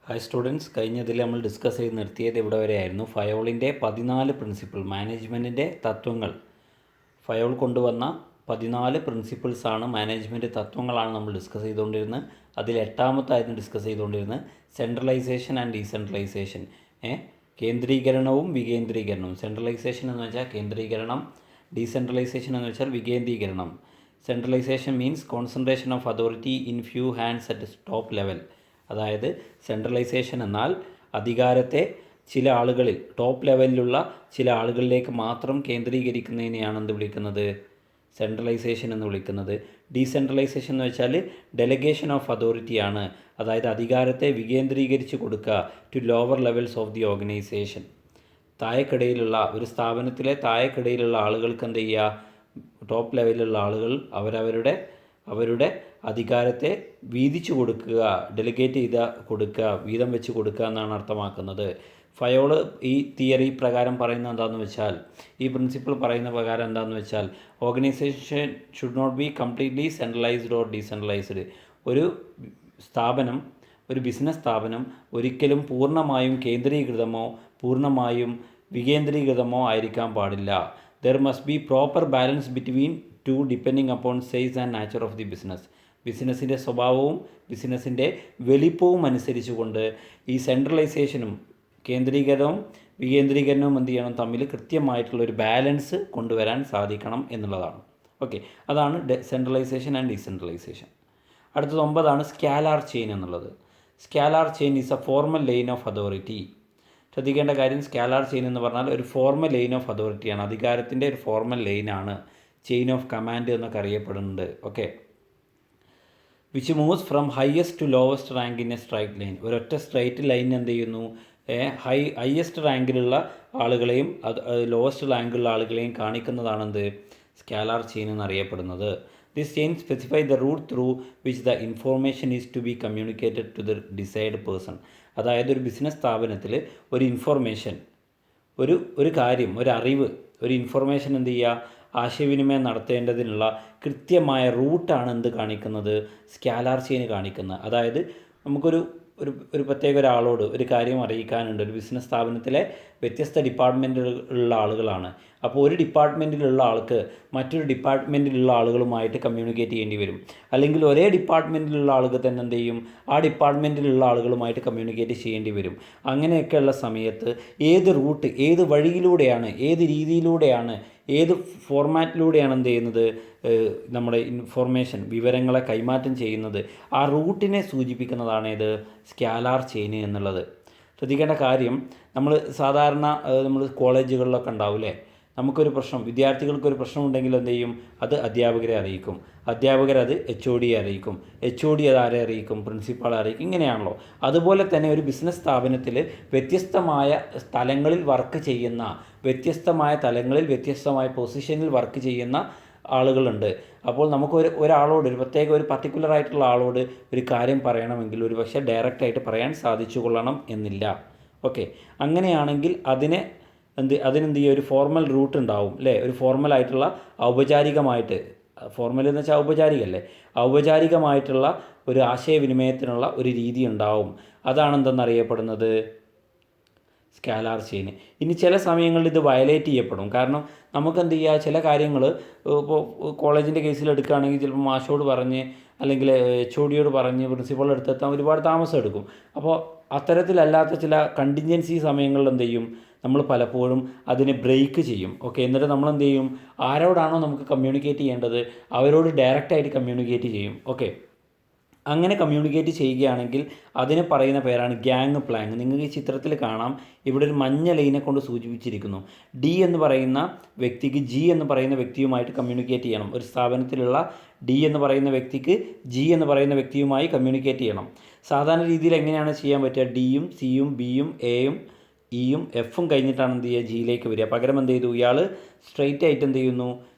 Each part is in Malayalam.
ഹായ് സ്റ്റുഡൻസ്, കഴിഞ്ഞതിൽ നമ്മൾ ഡിസ്കസ് ചെയ്ത് നിർത്തിയത് ഇവിടെ വരെയായിരുന്നു. ഫയോളിൻ്റെ 14 പ്രിൻസിപ്പിൾ, മാനേജ്മെൻറ്റിൻ്റെ തത്വങ്ങൾ. ഫയോൾ കൊണ്ടുവന്ന 14 പ്രിൻസിപ്പിൾസാണ്, മാനേജ്മെൻറ്റ് തത്വങ്ങളാണ് നമ്മൾ ഡിസ്കസ് ചെയ്തുകൊണ്ടിരുന്നത്. അതിൽ 8ാമത്തായിരുന്നു ഡിസ്കസ് ചെയ്തുകൊണ്ടിരുന്നത് സെൻട്രലൈസേഷൻ ആൻഡ് ഡീസെൻട്രലൈസേഷൻ. കേന്ദ്രീകരണവും വികേന്ദ്രീകരണവും. സെൻട്രലൈസേഷൻ എന്ന് വെച്ചാൽ കേന്ദ്രീകരണം, ഡീസെൻട്രലൈസേഷൻ എന്ന് വെച്ചാൽ വികേന്ദ്രീകരണം. Centralisation means concentration of authority in few hands at top level. അതായത് സെൻട്രലൈസേഷൻ എന്നാൽ അധികാരത്തെ ചില ആളുകളിൽ, ടോപ്പ് ലെവലിലുള്ള ചില ആളുകളിലേക്ക് മാത്രം കേന്ദ്രീകരിക്കുന്നതിനെയാണ് എന്ത് വിളിക്കുന്നത്? സെൻട്രലൈസേഷൻ എന്ന് വിളിക്കുന്നത്. ഡീസെൻട്രലൈസേഷൻ എന്ന് വെച്ചാൽ ഡെലഗേഷൻ ഓഫ് അതോറിറ്റിയാണ്. അതായത് അധികാരത്തെ വികേന്ദ്രീകരിച്ച് കൊടുക്കുക to lower levels of the organisation. താഴെക്കിടയിലുള്ള ഒരു സ്ഥാപനത്തിലെ താഴെക്കിടയിലുള്ള ആളുകൾക്ക് എന്ത് ചെയ്യുക? ടോപ്പ് ലെവലിലുള്ള ആളുകൾ അവരുടെ അധികാരത്തെ വീതിച്ചു കൊടുക്കുക, ഡെലിഗേറ്റ് ചെയ്ത് കൊടുക്കുക, വീതം വെച്ച് കൊടുക്കുക എന്നാണ് അർത്ഥമാക്കുന്നത്. ഫയോള് ഈ തിയറി പ്രകാരം പറയുന്നത് എന്താണെന്ന് വെച്ചാൽ, ഈ പ്രിൻസിപ്പിൾ പറയുന്ന പ്രകാരം എന്താണെന്ന് വെച്ചാൽ, organisation should not be completely centralised or decentralised. ഒരു സ്ഥാപനം, ഒരു ബിസിനസ് സ്ഥാപനം ഒരിക്കലും പൂർണ്ണമായും കേന്ദ്രീകൃതമോ പൂർണ്ണമായും വികേന്ദ്രീകൃതമോ ആയിരിക്കാൻ പാടില്ല. There must be proper balance between two depending upon size and nature of the business. ബിസിനസ്സിൻ്റെ സ്വഭാവവും ബിസിനസ്സിൻ്റെ വലിപ്പവും അനുസരിച്ചുകൊണ്ട് ഈ സെൻട്രലൈസേഷനും കേന്ദ്രീകരണവും വികേന്ദ്രീകരണവും എന്ത് ചെയ്യണം? തമ്മിൽ കൃത്യമായിട്ടുള്ളൊരു ബാലൻസ് കൊണ്ടുവരാൻ സാധിക്കണം എന്നുള്ളതാണ്. ഓക്കെ, അതാണ് സെൻട്രലൈസേഷൻ ആൻഡ് ഡീസെൻട്രലൈസേഷൻ. അടുത്തത് 9 സ്കാലാർ ചെയിൻ എന്നുള്ളത്. Scalar chain is A formal line of authority. ശ്രദ്ധിക്കേണ്ട കാര്യം, സ്കാലാർ ചെയിൻ എന്ന് പറഞ്ഞാൽ ഒരു ഫോർമൽ ലൈൻ ഓഫ് അതോറിറ്റിയാണ്. അധികാരത്തിൻ്റെ ഒരു ഫോർമൽ ലൈനാണ്. ചെയിൻ ഓഫ് കമാൻഡ് എന്നൊക്കെ അറിയപ്പെടുന്നുണ്ട്. Okay, which moves from highest to lowest rank in a straight line. ഒരൊറ്റ സ്ട്രൈറ്റ് ലൈൻ എന്ത് ചെയ്യുന്നു? ഹയസ്റ്റ് റാങ്കിലുള്ള ആളുകളെയും ലോവസ്റ്റ് റാങ്കിലുള്ള ആളുകളെയും കാണിക്കുന്നതാണ് എന്ത്? സ്കാലാർ ചെയിൻ എന്നറിയപ്പെടുന്നത്. This chain specify the route through which the information is to be communicated to the decide person. അതായത് ഒരു ബിസിനസ് സ്ഥാപനത്തിൽ ഒരു ഇൻഫോർമേഷൻ, ഒരു കാര്യം, ഒരു അറിവ്, ഒരു ഇൻഫോർമേഷൻ എന്ത് ചെയ്യുക? ആശയവിനിമയം നടത്തേണ്ടതിനുള്ള കൃത്യമായ റൂട്ടാണ് എന്ത് കാണിക്കുന്നത്? സ്കാലാർ ചെയിൻ കാണിക്കുന്നത്. അതായത് നമുക്കൊരു പ്രത്യേക ഒരാളോട് ഒരു കാര്യം അറിയിക്കാനുണ്ട്. ഒരു ബിസിനസ് സ്ഥാപനത്തിലെ വ്യത്യസ്ത ഡിപ്പാർട്ട്മെൻറ്റിലുള്ള ആളുകളാണ്. അപ്പോൾ ഒരു ഡിപ്പാർട്ട്മെൻറ്റിലുള്ള ആൾക്ക് മറ്റൊരു ഡിപ്പാർട്ട്മെൻറ്റിലുള്ള ആളുകളുമായിട്ട് കമ്മ്യൂണിക്കേറ്റ് ചെയ്യേണ്ടി വരും. അല്ലെങ്കിൽ ഒരേ ഡിപ്പാർട്ട്മെൻറ്റിലുള്ള ആൾക്ക് തന്നെ എന്ത് ചെയ്യും? ആ ഡിപ്പാർട്ട്മെൻറ്റിലുള്ള ആളുകളുമായിട്ട് കമ്മ്യൂണിക്കേറ്റ് ചെയ്യേണ്ടി വരും. അങ്ങനെയൊക്കെയുള്ള സമയത്ത് ഏത് റൂട്ട്, ഏത് വഴിയിലൂടെയാണ്, ഏത് രീതിയിലൂടെയാണ്, ഏത് ഫോർമാറ്റിലൂടെയാണ് എന്ത് ചെയ്യുന്നത്? നമ്മുടെ ഇൻഫോർമേഷൻ, വിവരങ്ങളെ കൈമാറ്റം ചെയ്യുന്നത്. ആ റൂട്ടിനെ സൂചിപ്പിക്കുന്നതാണ് ഇത് സ്കാലാർ ചെയിൻ എന്നുള്ളത്. ശ്രദ്ധിക്കേണ്ട കാര്യം, നമ്മൾ സാധാരണ നമ്മൾ കോളേജുകളിലൊക്കെ ഉണ്ടാവില്ലേ, നമുക്കൊരു പ്രശ്നം, വിദ്യാർത്ഥികൾക്കൊരു പ്രശ്നം ഉണ്ടെങ്കിൽ എന്ത് ചെയ്യും? അത് അധ്യാപകരെ അറിയിക്കും. അധ്യാപകർ അത് HOD അറിയിക്കും. HOD അത് ആരെ അറിയിക്കും? പ്രിൻസിപ്പാളെ അറിയിക്കും. ഇങ്ങനെയാണല്ലോ. അതുപോലെ തന്നെ ഒരു ബിസിനസ് സ്ഥാപനത്തിൽ വ്യത്യസ്തമായ സ്ഥലങ്ങളിൽ വർക്ക് ചെയ്യുന്ന, വ്യത്യസ്തമായ തലങ്ങളിൽ വ്യത്യസ്തമായ പൊസിഷനിൽ വർക്ക് ചെയ്യുന്ന ആളുകളുണ്ട്. അപ്പോൾ നമുക്ക് ഒരാളോട്, ഒരു പർട്ടിക്കുലർ ആയിട്ടുള്ള ആളോട് ഒരു കാര്യം പറയണമെങ്കിൽ ഒരു പക്ഷേ ഡയറക്റ്റായിട്ട് പറയാൻ സാധിച്ചു കൊള്ളണം എന്നില്ല. ഓക്കെ, അങ്ങനെയാണെങ്കിൽ അതിനെന്ത് ചെയ്യുക? ഒരു ഫോർമൽ റൂട്ട് ഉണ്ടാവും അല്ലേ? ഒരു ഫോർമലായിട്ടുള്ള ഔപചാരികമായിട്ട്, ഫോർമൽ എന്ന് വെച്ചാൽ ഔപചാരികമല്ലേ, ഔപചാരികമായിട്ടുള്ള ഒരു ആശയവിനിമയത്തിനുള്ള ഒരു രീതി ഉണ്ടാവും. അതാണ് എന്തെന്നറിയപ്പെടുന്നത്? Scalar chain. ഇനി ചില സമയങ്ങളിൽ ഇത് വയലേറ്റ് ചെയ്യപ്പെടും. കാരണം നമുക്ക് എന്ത് ചെയ്യുക? ചില കാര്യങ്ങൾ ഇപ്പോൾ കോളേജിൻ്റെ കേസിൽ എടുക്കുകയാണെങ്കിൽ ചിലപ്പോൾ മാഷോട് പറഞ്ഞ് അല്ലെങ്കിൽ HOD പറഞ്ഞ് പ്രിൻസിപ്പളുടെ അടുത്തെത്താൻ ഒരുപാട് താമസം എടുക്കും. അപ്പോൾ അത്തരത്തിലല്ലാത്ത ചില കണ്ടിൻജൻസി സമയങ്ങളിൽ എന്ത് ചെയ്യും? നമ്മൾ പലപ്പോഴും അതിനെ ബ്രേക്ക് ചെയ്യും. ഓക്കെ, എന്നിട്ട് നമ്മൾ എന്ത് ചെയ്യും? ആരോടാണോ നമുക്ക് കമ്മ്യൂണിക്കേറ്റ് ചെയ്യേണ്ടത് അവരോട് ഡയറക്റ്റായിട്ട് കമ്മ്യൂണിക്കേറ്റ് ചെയ്യും. ഓക്കെ, അങ്ങനെ കമ്മ്യൂണിക്കേറ്റ് ചെയ്യുകയാണെങ്കിൽ അതിനെ പറയുന്ന പേരാണ് ഗ്യാങ് പ്ലാങ്. നിങ്ങൾക്ക് ഈ ചിത്രത്തിൽ കാണാം, ഇവിടെ ഒരു മഞ്ഞ ലൈനെ കൊണ്ട് സൂചിപ്പിച്ചിരിക്കുന്നു. D എന്ന് പറയുന്ന വ്യക്തിക്ക് G എന്ന് പറയുന്ന വ്യക്തിയുമായിട്ട് കമ്മ്യൂണിക്കേറ്റ് ചെയ്യണം. ഒരു സ്ഥാപനത്തിലുള്ള D എന്ന് പറയുന്ന വ്യക്തിക്ക് G എന്ന് പറയുന്ന വ്യക്തിയുമായി കമ്മ്യൂണിക്കേറ്റ് ചെയ്യണം. സാധാരണ രീതിയിൽ എങ്ങനെയാണ് ചെയ്യാൻ പറ്റുക? Dയും Cയും Bയും Aയും Eയും Fഉം കഴിഞ്ഞിട്ടാണ് എന്ത് ചെയ്യുക? Gയിലേക്ക് വരിക. പകരം എന്ത് ചെയ്തു? ഇയാൾ സ്ട്രെയിറ്റ് ആയിട്ട് എന്ത് ചെയ്യുന്നു?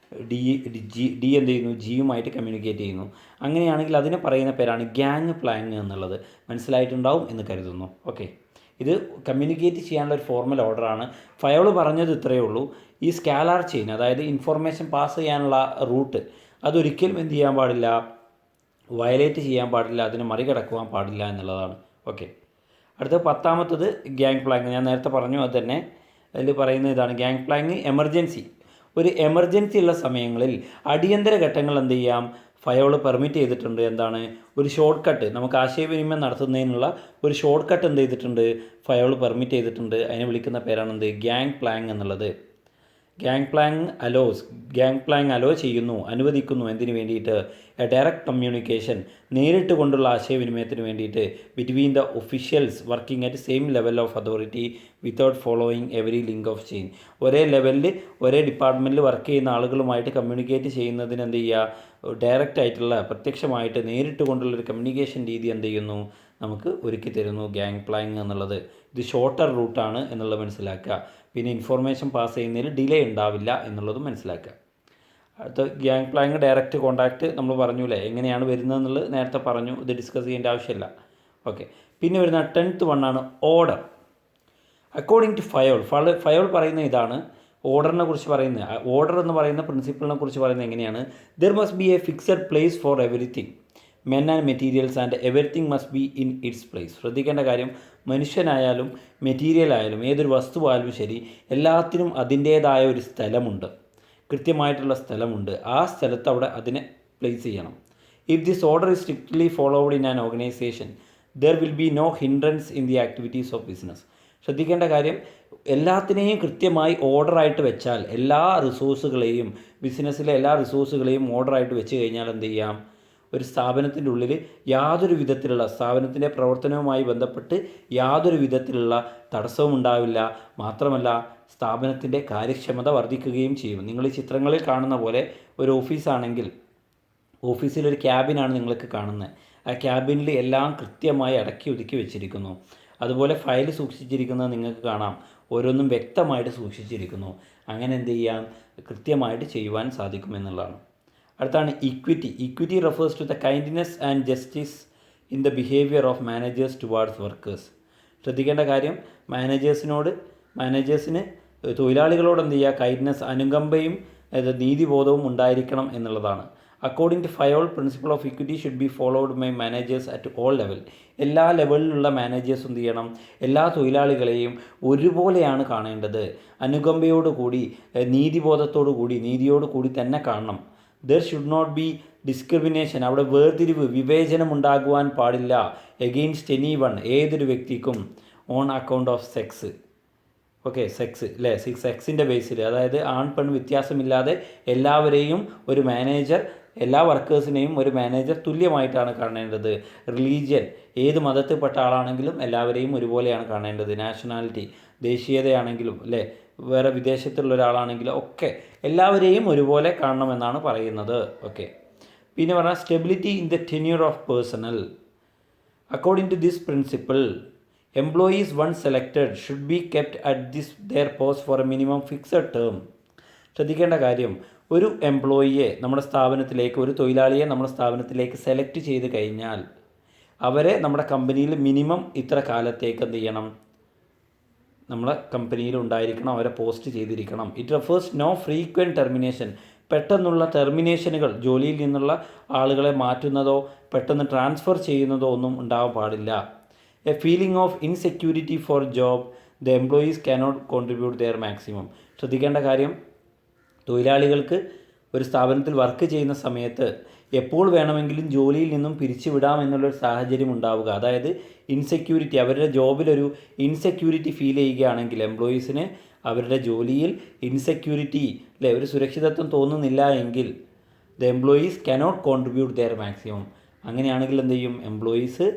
D എന്ത് ചെയ്യുന്നു? Gയുമായിട്ട് കമ്മ്യൂണിക്കേറ്റ് ചെയ്യുന്നു. അങ്ങനെയാണെങ്കിൽ അതിനെ പറയുന്ന പേരാണ് ഗ്യാങ് പ്ലാങ് എന്നുള്ളത്. മനസ്സിലായിട്ടുണ്ടാവും എന്ന് കരുതുന്നു. ഓക്കെ, ഇത് കമ്മ്യൂണിക്കേറ്റ് ചെയ്യാനുള്ള ഒരു ഫോർമൽ ഓർഡറാണ്. ഫയോൾ പറഞ്ഞത് ഇത്രയേ ഉള്ളൂ. ഈ സ്കാലാർ ചെയിൻ, അതായത് ഇൻഫോർമേഷൻ പാസ് ചെയ്യാനുള്ള റൂട്ട്, അതൊരിക്കലും എന്ത് ചെയ്യാൻ പാടില്ല? വയലേറ്റ് ചെയ്യാൻ പാടില്ല, അതിനെ മറികടക്കുവാൻ പാടില്ല എന്നുള്ളതാണ്. ഓക്കെ, അടുത്ത 10ാമത്തത് ഗ്യാങ് പ്ലാങ്. ഞാൻ നേരത്തെ പറഞ്ഞു അത് തന്നെ. അതിൽ പറയുന്ന ഇതാണ് ഗ്യാങ് പ്ലാങ്. എമർജൻസി, ഒരു എമർജൻസി ഉള്ള സമയങ്ങളിൽ അടിയന്തര ഘട്ടങ്ങൾ എന്ത് ചെയ്യാം, ഫയോൾ പെർമിറ്റ് ചെയ്തിട്ടുണ്ട്. എന്താണ്, ഒരു ഷോർട്ട് കട്ട്, നമുക്ക് ആശയവിനിമയം നടത്തുന്നതിനുള്ള ഒരു ഷോർട്ട് കട്ട് എന്ത് ചെയ്തിട്ടുണ്ട്, ഫയോൾ പെർമിറ്റ് ചെയ്തിട്ടുണ്ട്. അതിനെ വിളിക്കുന്ന പേരാണ് എന്ത്, ഗ്യാങ് പ്ലാങ് എന്നുള്ളത്. ഗ്യാങ് പ്ലാങ് അലോ ചെയ്യുന്നു, അനുവദിക്കുന്നു. എന്തിനു വേണ്ടിയിട്ട്, എ ഡയറക്റ്റ് കമ്മ്യൂണിക്കേഷൻ, നേരിട്ട് കൊണ്ടുള്ള ആശയവിനിമയത്തിന് വേണ്ടിയിട്ട്, between the officials working at same level of authority without following every link of chain. ഒരേ ലെവലിൽ ഒരേ ഡിപ്പാർട്ട്മെൻറ്റിൽ വർക്ക് ചെയ്യുന്ന ആളുകളുമായിട്ട് കമ്മ്യൂണിക്കേറ്റ് ചെയ്യുന്നതിന് എന്ത് ചെയ്യുക, ഡയറക്റ്റ് ആയിട്ടുള്ള, പ്രത്യക്ഷമായിട്ട് നേരിട്ട് കൊണ്ടുള്ളൊരു കമ്മ്യൂണിക്കേഷൻ രീതി എന്ത് ചെയ്യുന്നു, നമുക്ക് ഒരുക്കി തരുന്നു ഗ്യാങ് പ്ലാങ് എന്നുള്ളത്. ഇത് ഷോർട്ടർ റൂട്ടാണ് എന്നുള്ളത് മനസ്സിലാക്കുക. പിന്നെ ഇൻഫോർമേഷൻ പാസ് ചെയ്യുന്നതിൽ ഡിലേ ഉണ്ടാവില്ല എന്നുള്ളതും മനസ്സിലാക്കുക. അടുത്ത ഗ്യാങ് പ്ലാങ് ഡയറക്റ്റ് കോൺടാക്റ്റ് നമ്മൾ പറഞ്ഞൂലേ, എങ്ങനെയാണ് വരുന്നതെന്നുള്ളത് നേരത്തെ പറഞ്ഞു, ഇത് ഡിസ്കസ് ചെയ്യേണ്ട ആവശ്യമില്ല. ഓക്കെ. പിന്നെ വരുന്ന 10th വണ്ണാണ് ഓർഡർ. അക്കോർഡിംഗ് ടു ഫയോൾ പറയുന്ന ഇതാണ് ഓർഡറിനെ കുറിച്ച് പറയുന്നത്. ഓർഡർ എന്ന് പറയുന്ന പ്രിൻസിപ്പിളിനെ കുറിച്ച് പറയുന്നത് എങ്ങനെയാണ്, there must be A fixed place for everything, men and materials and everything must be in its place. ശ്രദ്ധിക്കേണ്ട കാര്യം, മനുഷ്യനായാലും മെറ്റീരിയൽ ആയാലും ഏതൊരു വസ്തുവായാലും ശരി, എല്ലാത്തിനും അതിൻ്റേതായ ഒരു സ്ഥലമുണ്ട്, കൃത്യമായിട്ടുള്ള സ്ഥലമുണ്ട്. ആ സ്ഥലത്ത് അവിടെ അതിനെ പ്ലേസ് ചെയ്യണം. If this order is strictly followed in an organisation there will be no hindrance in the activities of business. ശ്രദ്ധിക്കേണ്ട കാര്യം, എല്ലാത്തിനെയും കൃത്യമായി ഓർഡറായിട്ട് വെച്ചാൽ, എല്ലാ റിസോഴ്സുകളെയും, ബിസിനസ്സിലെ എല്ലാ റിസോഴ്സുകളെയും ഓർഡറായിട്ട് വെച്ച് കഴിഞ്ഞാൽ എന്ത് ചെയ്യാം, ഒരു സ്ഥാപനത്തിൻ്റെ ഉള്ളിൽ യാതൊരു വിധത്തിലുള്ള, സ്ഥാപനത്തിൻ്റെ പ്രവർത്തനവുമായി ബന്ധപ്പെട്ട് യാതൊരു വിധത്തിലുള്ള തടസ്സവും ഉണ്ടാവില്ല. മാത്രമല്ല സ്ഥാപനത്തിൻ്റെ കാര്യക്ഷമത വർദ്ധിക്കുകയും ചെയ്യും. നിങ്ങൾ ഈ ചിത്രങ്ങളിൽ കാണുന്ന പോലെ ഒരു ഓഫീസാണെങ്കിൽ, ഓഫീസിലൊരു ക്യാബിനാണ് നിങ്ങൾക്ക് കാണുന്നത്. ആ ക്യാബിനിൽ എല്ലാം കൃത്യമായി അടക്കി ഒതുക്കി വെച്ചിരിക്കുന്നു. അതുപോലെ ഫയൽ സൂക്ഷിച്ചിരിക്കുന്നത് നിങ്ങൾക്ക് കാണാം, ഓരോന്നും വ്യക്തമായിട്ട് സൂക്ഷിച്ചിരിക്കുന്നു. അങ്ങനെ എന്ത് ചെയ്യാം, കൃത്യമായിട്ട് ചെയ്യുവാൻ സാധിക്കുമെന്നുള്ളതാണ്. അടുത്താണ് equity refers to the kindness and justice in the behaviour of managers towards workers. ശ്രദ്ധിക്കേണ്ട കാര്യം, മാനേജേഴ്സിന് തൊഴിലാളികളോട് എന്ത് ചെയ്യുക, കൈൻഡ്നെസ്, അനുകമ്പയും നീതിബോധവും ഉണ്ടായിരിക്കണം എന്നുള്ളതാണ്. According to Fayol, principle of equity should be followed by managers at all level. എല്ലാ ലെവലിലുള്ള മാനേജേഴ്സ് എന്ത് ചെയ്യണം, എല്ലാ തൊഴിലാളികളെയും ഒരുപോലെയാണ് കാണേണ്ടത്. അനുകമ്പയോടുകൂടി, നീതിബോധത്തോടുകൂടി, നീതിയോടുകൂടി തന്നെ കാണണം. There should not be discrimination, അവിടെ വേർതിരിവ്, വിവേചനം ഉണ്ടാകുവാൻ പാടില്ല. എഗെയിൻസ്റ്റ് എനി വൺ, ഏതൊരു വ്യക്തിക്കും, on account of sex. Okay, sex അല്ലേ, സെക്സിൻ്റെ ബേസിൽ, അതായത് ആൺ പെൺ വ്യത്യാസമില്ലാതെ എല്ലാവരെയും ഒരു മാനേജർ, എല്ലാ വർക്കേഴ്സിനെയും ഒരു മാനേജർ തുല്യമായിട്ടാണ് കാണേണ്ടത്. റിലീജിയൻ, ഏത് മതത്തിൽപ്പെട്ട ആളാണെങ്കിലും എല്ലാവരെയും ഒരുപോലെയാണ് കാണേണ്ടത്. നാഷണാലിറ്റി, ദേശീയതയാണെങ്കിലും അല്ലേ, വേറെ വിദേശത്തുള്ള ഒരാളാണെങ്കിലും ഒക്കെ എല്ലാവരെയും ഒരുപോലെ കാണണമെന്നാണ് പറയുന്നത്. ഓക്കെ. പിന്നെ പറഞ്ഞാൽ stability in the tenure of personnel. According to this principle, employees one selected should be kept at their post for a minimum fixed term. ശ്രദ്ധിക്കേണ്ട കാര്യം, ഒരു എംപ്ലോയിയെ നമ്മുടെ സ്ഥാപനത്തിലേക്ക്, ഒരു തൊഴിലാളിയെ നമ്മുടെ സ്ഥാപനത്തിലേക്ക് സെലക്ട് ചെയ്ത് കഴിഞ്ഞാൽ അവരെ നമ്മുടെ കമ്പനിയിൽ മിനിമം ഇത്ര കാലത്തേക്ക് എന്ത് ചെയ്യണം, നമ്മളെ കമ്പനിയിൽ ഉണ്ടായിരിക്കണം, അവരെ പോസ്റ്റ് ചെയ്തിരിക്കണം. It refers no frequent termination, പെട്ടെന്നുള്ള ടെർമിനേഷനുകൾ, ജോലിയിൽ നിന്നുള്ള ആളുകളെ മാറ്റുന്നതോ പെട്ടെന്ന് ട്രാൻസ്ഫർ ചെയ്യുന്നതോ ഒന്നും ഉണ്ടാവാൻ പാടില്ല. A feeling of insecurity for job, the employees cannot contribute their maximum. ശ്രദ്ധിക്കേണ്ട കാര്യം, തൊഴിലാളികൾക്ക് ഒരു സ്ഥാപനത്തിൽ വർക്ക് ചെയ്യുന്ന സമയത്ത് എപ്പോൾ വേണമെങ്കിലും ജോലിയിൽ നിന്നും പിരിച്ചുവിടാം എന്നുള്ളൊരു സാഹചര്യം ഉണ്ടാവുക. അതായത് ഇൻസെക്യൂരിറ്റി, അവരുടെ ജോബിലൊരു ഇൻസെക്യൂരിറ്റി ഫീൽ ചെയ്യുകയാണെങ്കിൽ, എംപ്ലോയീസിന് അവരുടെ ജോലിയിൽ ഇൻസെക്യൂരിറ്റി അല്ലേ, ഒരു സുരക്ഷിതത്വം തോന്നുന്നില്ല എങ്കിൽ, the employees cannot contribute their maximum. അങ്ങനെയാണെങ്കിൽ എന്ത് ചെയ്യും, എംപ്ലോയീസ്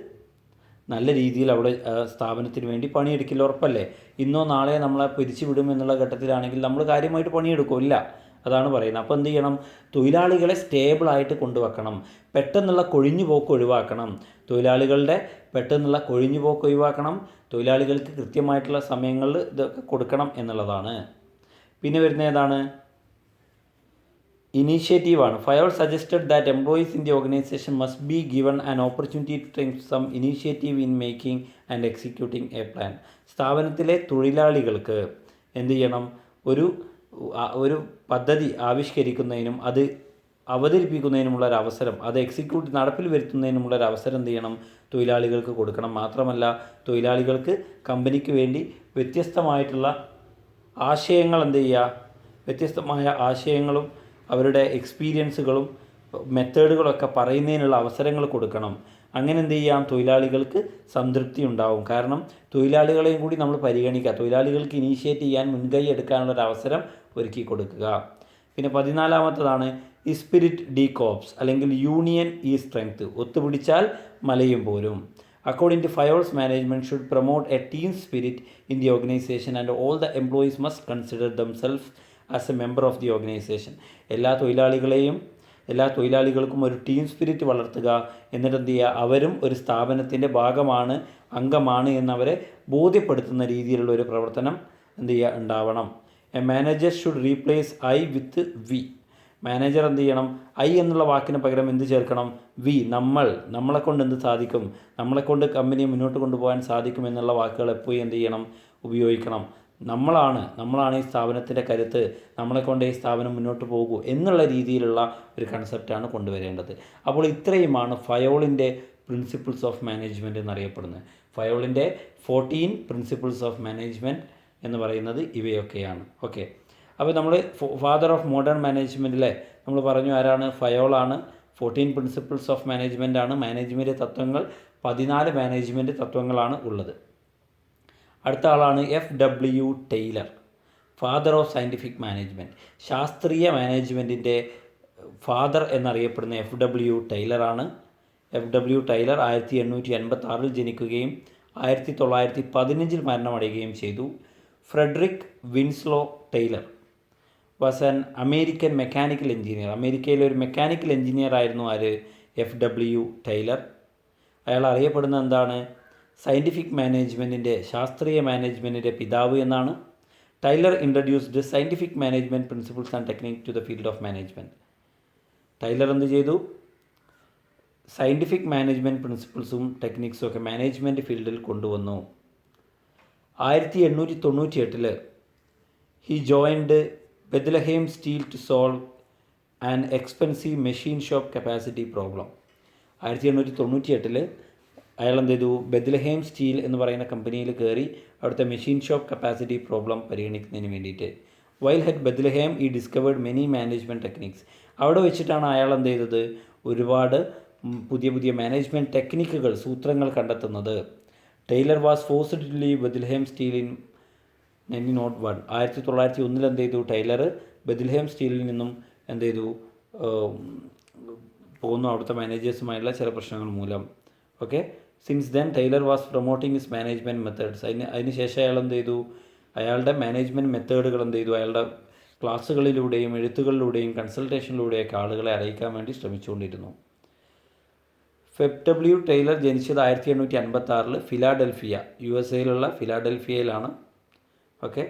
നല്ല രീതിയിൽ അവിടെ സ്ഥാപനത്തിന് വേണ്ടി പണിയെടുക്കില്ല. ഉറപ്പല്ലേ, ഇന്നോ നാളെ നമ്മളെ പിരിച്ചുവിടും എന്നുള്ള ഘട്ടത്തിലാണെങ്കിൽ നമ്മൾ കാര്യമായിട്ട് പണിയെടുക്കില്ല. അതാണ് പറയുന്നത്. അപ്പോൾ എന്ത് ചെയ്യണം, തൊഴിലാളികളെ സ്റ്റേബിളായിട്ട് കൊണ്ടുവെക്കണം. പെട്ടെന്നുള്ള കൊഴിഞ്ഞുപോക്ക് ഒഴിവാക്കണം. തൊഴിലാളികളുടെ പെട്ടെന്നുള്ള കൊഴിഞ്ഞുപോക്ക് ഒഴിവാക്കണം. തൊഴിലാളികൾക്ക് കൃത്യമായിട്ടുള്ള സമയങ്ങളിൽ ഇതൊക്കെ കൊടുക്കണം എന്നുള്ളതാണ്. പിന്നെ വരുന്ന ഏതാണ്, ഇനീഷ്യേറ്റീവാണ്. Fayol suggested that employees in the organisation must be given an opportunity to take some initiative in making and executing a plan. സ്ഥാപനത്തിലെ തൊഴിലാളികൾക്ക് എന്ത് ചെയ്യണം, ഒരു പദ്ധതി ആവിഷ്കരിക്കുന്നതിനും അത് അവതരിപ്പിക്കുന്നതിനുമുള്ളൊരവസരം, അത് നടപ്പിൽ വരുത്തുന്നതിനുമുള്ളൊരവസരം എന്ത് ചെയ്യണം, തൊഴിലാളികൾക്ക് കൊടുക്കണം. മാത്രമല്ല തൊഴിലാളികൾക്ക് കമ്പനിക്ക് വേണ്ടി വ്യത്യസ്തമായിട്ടുള്ള ആശയങ്ങൾ വ്യത്യസ്തമായ ആശയങ്ങളും അവരുടെ എക്സ്പീരിയൻസുകളും മെത്തേഡുകളൊക്കെ പറയുന്നതിനുള്ള അവസരങ്ങൾ കൊടുക്കണം. അങ്ങനെ തൊഴിലാളികൾക്ക് സംതൃപ്തി ഉണ്ടാവും. കാരണം തൊഴിലാളികളെയും കൂടി നമ്മൾ പരിഗണിക്കുക, തൊഴിലാളികൾക്ക് ഇനീഷ്യേറ്റ് ചെയ്യാൻ മുൻകൈ എടുക്കാനുള്ളൊരു അവസരം ഒരുക്കി കൊടുക്കുക. പിന്നെ 14-ാമത്തതാണ് ഈ സ്പിരിറ്റ് ഡി കോപ്സ് അല്ലെങ്കിൽ യൂണിയൻ ഈ സ്ട്രെങ്ത്. ഒത്തുപിടിച്ചാൽ മലയും പോരും. According to Fayol's management should promote a team spirit in the organisation and all the employees must consider themself as a member of the organisation. എല്ലാ തൊഴിലാളികൾക്കും ഒരു ടീം സ്പിരിറ്റ് വളർത്തുക. എന്നിട്ട് അവരും ഒരു സ്ഥാപനത്തിൻ്റെ ഭാഗമാണ്, അംഗമാണ് എന്നവരെ ബോധ്യപ്പെടുത്തുന്ന രീതിയിലുള്ള ഒരു പ്രവർത്തനം ഉണ്ടാവണം. A manager should replace I with we. Manager I എന്നുള്ള വാക്കിന് പകരം ചേർക്കണം? വി, നമ്മളെക്കൊണ്ട് എന്ത് സാധിക്കും, നമ്മളെക്കൊണ്ട് കമ്പനിയെ മുന്നോട്ട് കൊണ്ടുപോകാൻ സാധിക്കും എന്നുള്ള വാക്കുകൾ എപ്പോഴും ഉപയോഗിക്കണം. നമ്മളാണ് ഈ സ്ഥാപനത്തിൻ്റെ കരുത്ത്, നമ്മളെക്കൊണ്ട് ഈ സ്ഥാപനം മുന്നോട്ട് പോകൂ എന്നുള്ള രീതിയിലുള്ള ഒരു കൺസെപ്റ്റാണ് കൊണ്ടുവരേണ്ടത്. അപ്പോൾ ഇത്രയുമാണ് ഫയോളിൻ്റെ പ്രിൻസിപ്പിൾസ് ഓഫ് മാനേജ്മെൻറ്റ് എന്നറിയപ്പെടുന്നത്. ഫയോളിൻ്റെ 14 പ്രിൻസിപ്പിൾസ് ഓഫ് മാനേജ്മെൻറ്റ് എന്ന് പറയുന്നത് ഇവയൊക്കെയാണ്. ഓക്കെ, അപ്പോൾ നമ്മൾ ഫാദർ ഓഫ് മോഡേൺ മാനേജ്മെൻറ്റിലെ നമ്മൾ പറഞ്ഞു ആരാണ്? ഫയോളാണ്. 14 പ്രിൻസിപ്പിൾസ് ഓഫ് മാനേജ്മെൻ്റ് ആണ്. മാനേജ്മെൻറ്റ് തത്വങ്ങൾ 14 മാനേജ്മെൻറ്റ് തത്വങ്ങളാണ് ഉള്ളത്. അടുത്ത ആളാണ് FW Taylor, father of scientific management. ശാസ്ത്രീയ മാനേജ്മെൻറ്റിൻ്റെ ഫാദർ എന്നറിയപ്പെടുന്ന FW ടൈലറാണ്. FW ടൈലർ 1886 ജനിക്കുകയും 1915 മരണമടയുകയും ചെയ്തു. Frederick Winslow Taylor was an American mechanical engineer. അമേരിക്കയിലെ ഒരു മെക്കാനിക്കൽ എഞ്ചിനീയർ ആയിരുന്നു FW ടൈലർ. അയാൾ അറിയപ്പെടുന്നത് എന്താണ്? സയൻറ്റിഫിക് മാനേജ്മെൻറ്റിൻ്റെ, ശാസ്ത്രീയ മാനേജ്മെൻറ്റിൻ്റെ പിതാവ് എന്നാണ്. Taylor introduced scientific management principles and technique to the field of management. Taylor എന്ത് ചെയ്തു? സയൻറ്റിഫിക് മാനേജ്മെൻറ്റ് പ്രിൻസിപ്പിൾസും ടെക്നിക്സും ഒക്കെ മാനേജ്മെൻറ്റ് ഫീൽഡിൽ കൊണ്ടുവന്നു. 1898 he joined Bethlehem Steel to solve an expensive machine shop capacity problem. 1898 അയാൾ ബെത്ലഹേം സ്റ്റീൽ എന്ന് പറയുന്ന കമ്പനിയിൽ കയറി അവിടുത്തെ മെഷീൻ ഷോപ്പ് കപ്പാസിറ്റി പ്രോബ്ലം പരിഗണിക്കുന്നതിന് വേണ്ടിയിട്ട്. വൈൽ ഹെറ്റ് ബെത്ലഹേം ഈ ഡിസ്കവേർഡ് മെനി മാനേജ്മെൻറ്റ് ടെക്നിക്സ്. അവിടെ വെച്ചിട്ടാണ് അയാൾ ഒരുപാട് പുതിയ മാനേജ്മെൻറ്റ് ടെക്നിക്കുകൾ, സൂത്രങ്ങൾ കണ്ടെത്തുന്നത്. Taylor was forced to leave Bethlehem Steel in 1901. 1901 Taylor Bethlehem സ്റ്റീലിൽ നിന്നും പോകുന്നു, അവിടുത്തെ മാനേജേഴ്സുമായുള്ള ചില പ്രശ്നങ്ങൾ മൂലം. Okay, since then Taylor was promoting his management methods. അതിനുശേഷം അയാൾ അയാളുടെ മാനേജ്മെൻറ്റ് മെത്തേഡുകൾ അയാളുടെ ക്ലാസ്സുകളിലൂടെയും എഴുത്തുകളിലൂടെയും കൺസൾട്ടേഷനിലൂടെയൊക്കെ ആളുകളെ അറിയിക്കാൻ വേണ്ടി ശ്രമിച്ചുകൊണ്ടിരുന്നു. FW ടൈലർ ജനിച്ചത് 1856 ഫിലാഡൽഫിയ, USA ഫിലാഡൽഫിയയിലാണ്. ഓക്കെ,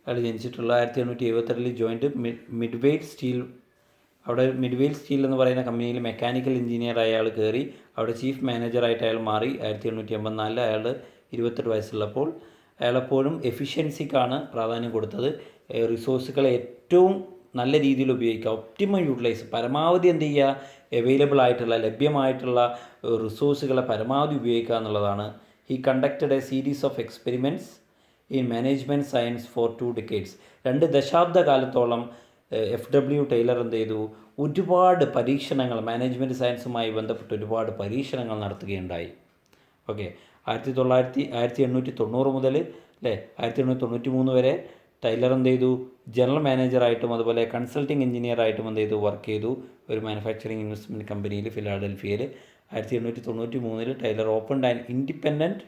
അയാൾ ജനിച്ചിട്ടുള്ള 1878 ജോയിൻഡ് മിഡ്വെയിൽ സ്റ്റീൽ. അവിടെ മിഡ്വെയിൽ സ്റ്റീൽ എന്ന് പറയുന്ന കമ്പനിയിൽ മെക്കാനിക്കൽ എഞ്ചിനീയറായി അയാൾ കയറി. അവിടെ ചീഫ് മാനേജറായിട്ട് അയാൾ മാറി. 1884 അയാൾ 28 വയസ്സുള്ളപ്പോൾ. അയാളെപ്പോഴും എഫിഷ്യൻസിക്കാണ് പ്രാധാന്യം കൊടുത്തത്. റിസോഴ്സുകളെ ഏറ്റവും നല്ല രീതിയിൽ ഉപയോഗിക്കുക, ഒപ്റ്റിമം യൂട്ടിലൈസ്, പരമാവധി അവൈലബിൾ ആയിട്ടുള്ള, ലഭ്യമായിട്ടുള്ള റിസോഴ്സുകളെ പരമാവധി ഉപയോഗിക്കുക എന്നുള്ളതാണ്. He conducted A series of experiments in management science for 2 decades. 2 ദശാബ്ദ കാലത്തോളം FW ടൈലർ ഒരുപാട് പരീക്ഷണങ്ങൾ, മാനേജ്മെൻറ്റ് സയൻസുമായി ബന്ധപ്പെട്ട് ഒരുപാട് പരീക്ഷണങ്ങൾ നടത്തുകയുണ്ടായി. ഓക്കെ, 1890 മുതൽ 1893 വരെ ടൈലർ ജനറൽ മാനേജറായിട്ടും അതുപോലെ കൺസൾട്ടിങ് എഞ്ചിനീയറായിട്ടും വർക്ക് ചെയ്തു ഒരു മാനുഫാക്ചറിങ് ഇൻവെസ്റ്റ്മെൻറ്റ് കമ്പനിയിൽ ഫിലാഡൽഫിയയിൽ. 1893 Taylor opened and independent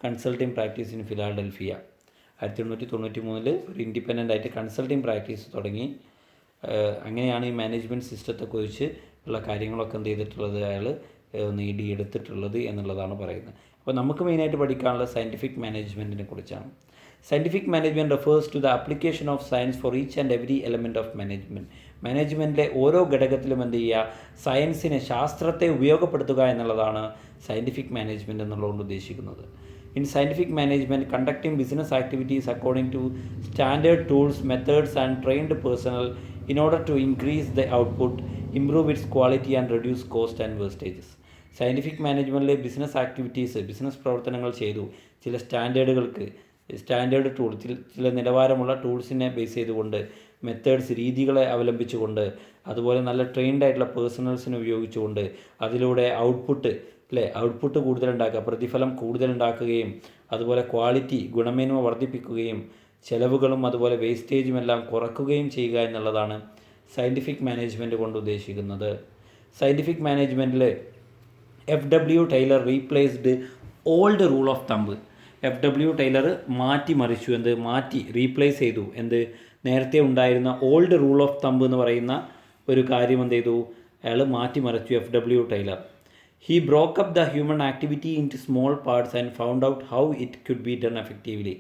consulting practice in Philadelphia. 1893 ഒരു ഇൻഡിപെൻഡൻ്റ് ആയിട്ട് കൺസൾട്ടിങ് പ്രാക്ടീസ് തുടങ്ങി. അങ്ങനെയാണ് ഈ മാനേജ്മെൻറ്റ് സിസ്റ്റത്തെക്കുറിച്ച് ഉള്ള കാര്യങ്ങളൊക്കെ അയാൾ നേടിയെടുത്തിട്ടുള്ളത് എന്നുള്ളതാണ് പറയുന്നത്. അപ്പോൾ നമുക്ക് മെയിനായിട്ട് പഠിക്കാനുള്ള സയൻറ്റിഫിക് മാനേജ്മെൻറ്റിനെ കുറിച്ചാണ്. Scientific management refers to the application of science for each and every element of management. മാനേജ്മെൻറ്റിലെ ഓരോ ഘടകത്തിലും സയൻസിനെ, ശാസ്ത്രത്തെ ഉപയോഗപ്പെടുത്തുക എന്നുള്ളതാണ് സയൻറ്റിഫിക് മാനേജ്മെൻറ്റ് എന്നുള്ളതുകൊണ്ട് ഉദ്ദേശിക്കുന്നത്. In scientific management, conducting business activities according to standard tools, methods and trained personnel in order to increase the output, improve its quality and reduce cost and wastages. Scientific മാനേജ്മെൻറ്റിലെ ബിസിനസ് ആക്ടിവിറ്റീസ്, ബിസിനസ് പ്രവർത്തനങ്ങൾ ചെയ്തു. ചില സ്റ്റാൻഡേർഡ് ടൂൾ, ചില നിലവാരമുള്ള ടൂൾസിനെ ബേസ് ചെയ്തുകൊണ്ട്, മെത്തേഡ്സ്, രീതികളെ അവലംബിച്ചുകൊണ്ട്, അതുപോലെ നല്ല ട്രെയിൻഡ് ആയിട്ടുള്ള പേഴ്സണൽസിനെ ഉപയോഗിച്ചുകൊണ്ട്, അതിലൂടെ ഔട്ട്പുട്ട് കൂടുതലുണ്ടാക്കുക, പ്രതിഫലം കൂടുതലുണ്ടാക്കുകയും, അതുപോലെ ക്വാളിറ്റി, ഗുണമേന്മ വർദ്ധിപ്പിക്കുകയും, ചെലവുകളും അതുപോലെ വേസ്റ്റേജും എല്ലാം കുറയ്ക്കുകയും ചെയ്യുക എന്നുള്ളതാണ് സയൻറ്റിഫിക് മാനേജ്മെൻറ്റ് കൊണ്ട് ഉദ്ദേശിക്കുന്നത്. സയൻറ്റിഫിക് മാനേജ്മെൻറ്റിൽ FW Taylor replaced old rule of thumb. FW Taylor replace ചെയ്തു നേരത്തെ ഉണ്ടായിരുന്ന ഓൾഡ് റൂൾ ഓഫ് തമ്പ് എന്ന് പറയുന്ന ഒരു കാര്യം അയാൾ മാറ്റിമറിച്ചു FW Taylor. He broke up the human activity into small parts and found out how it could be done effectively.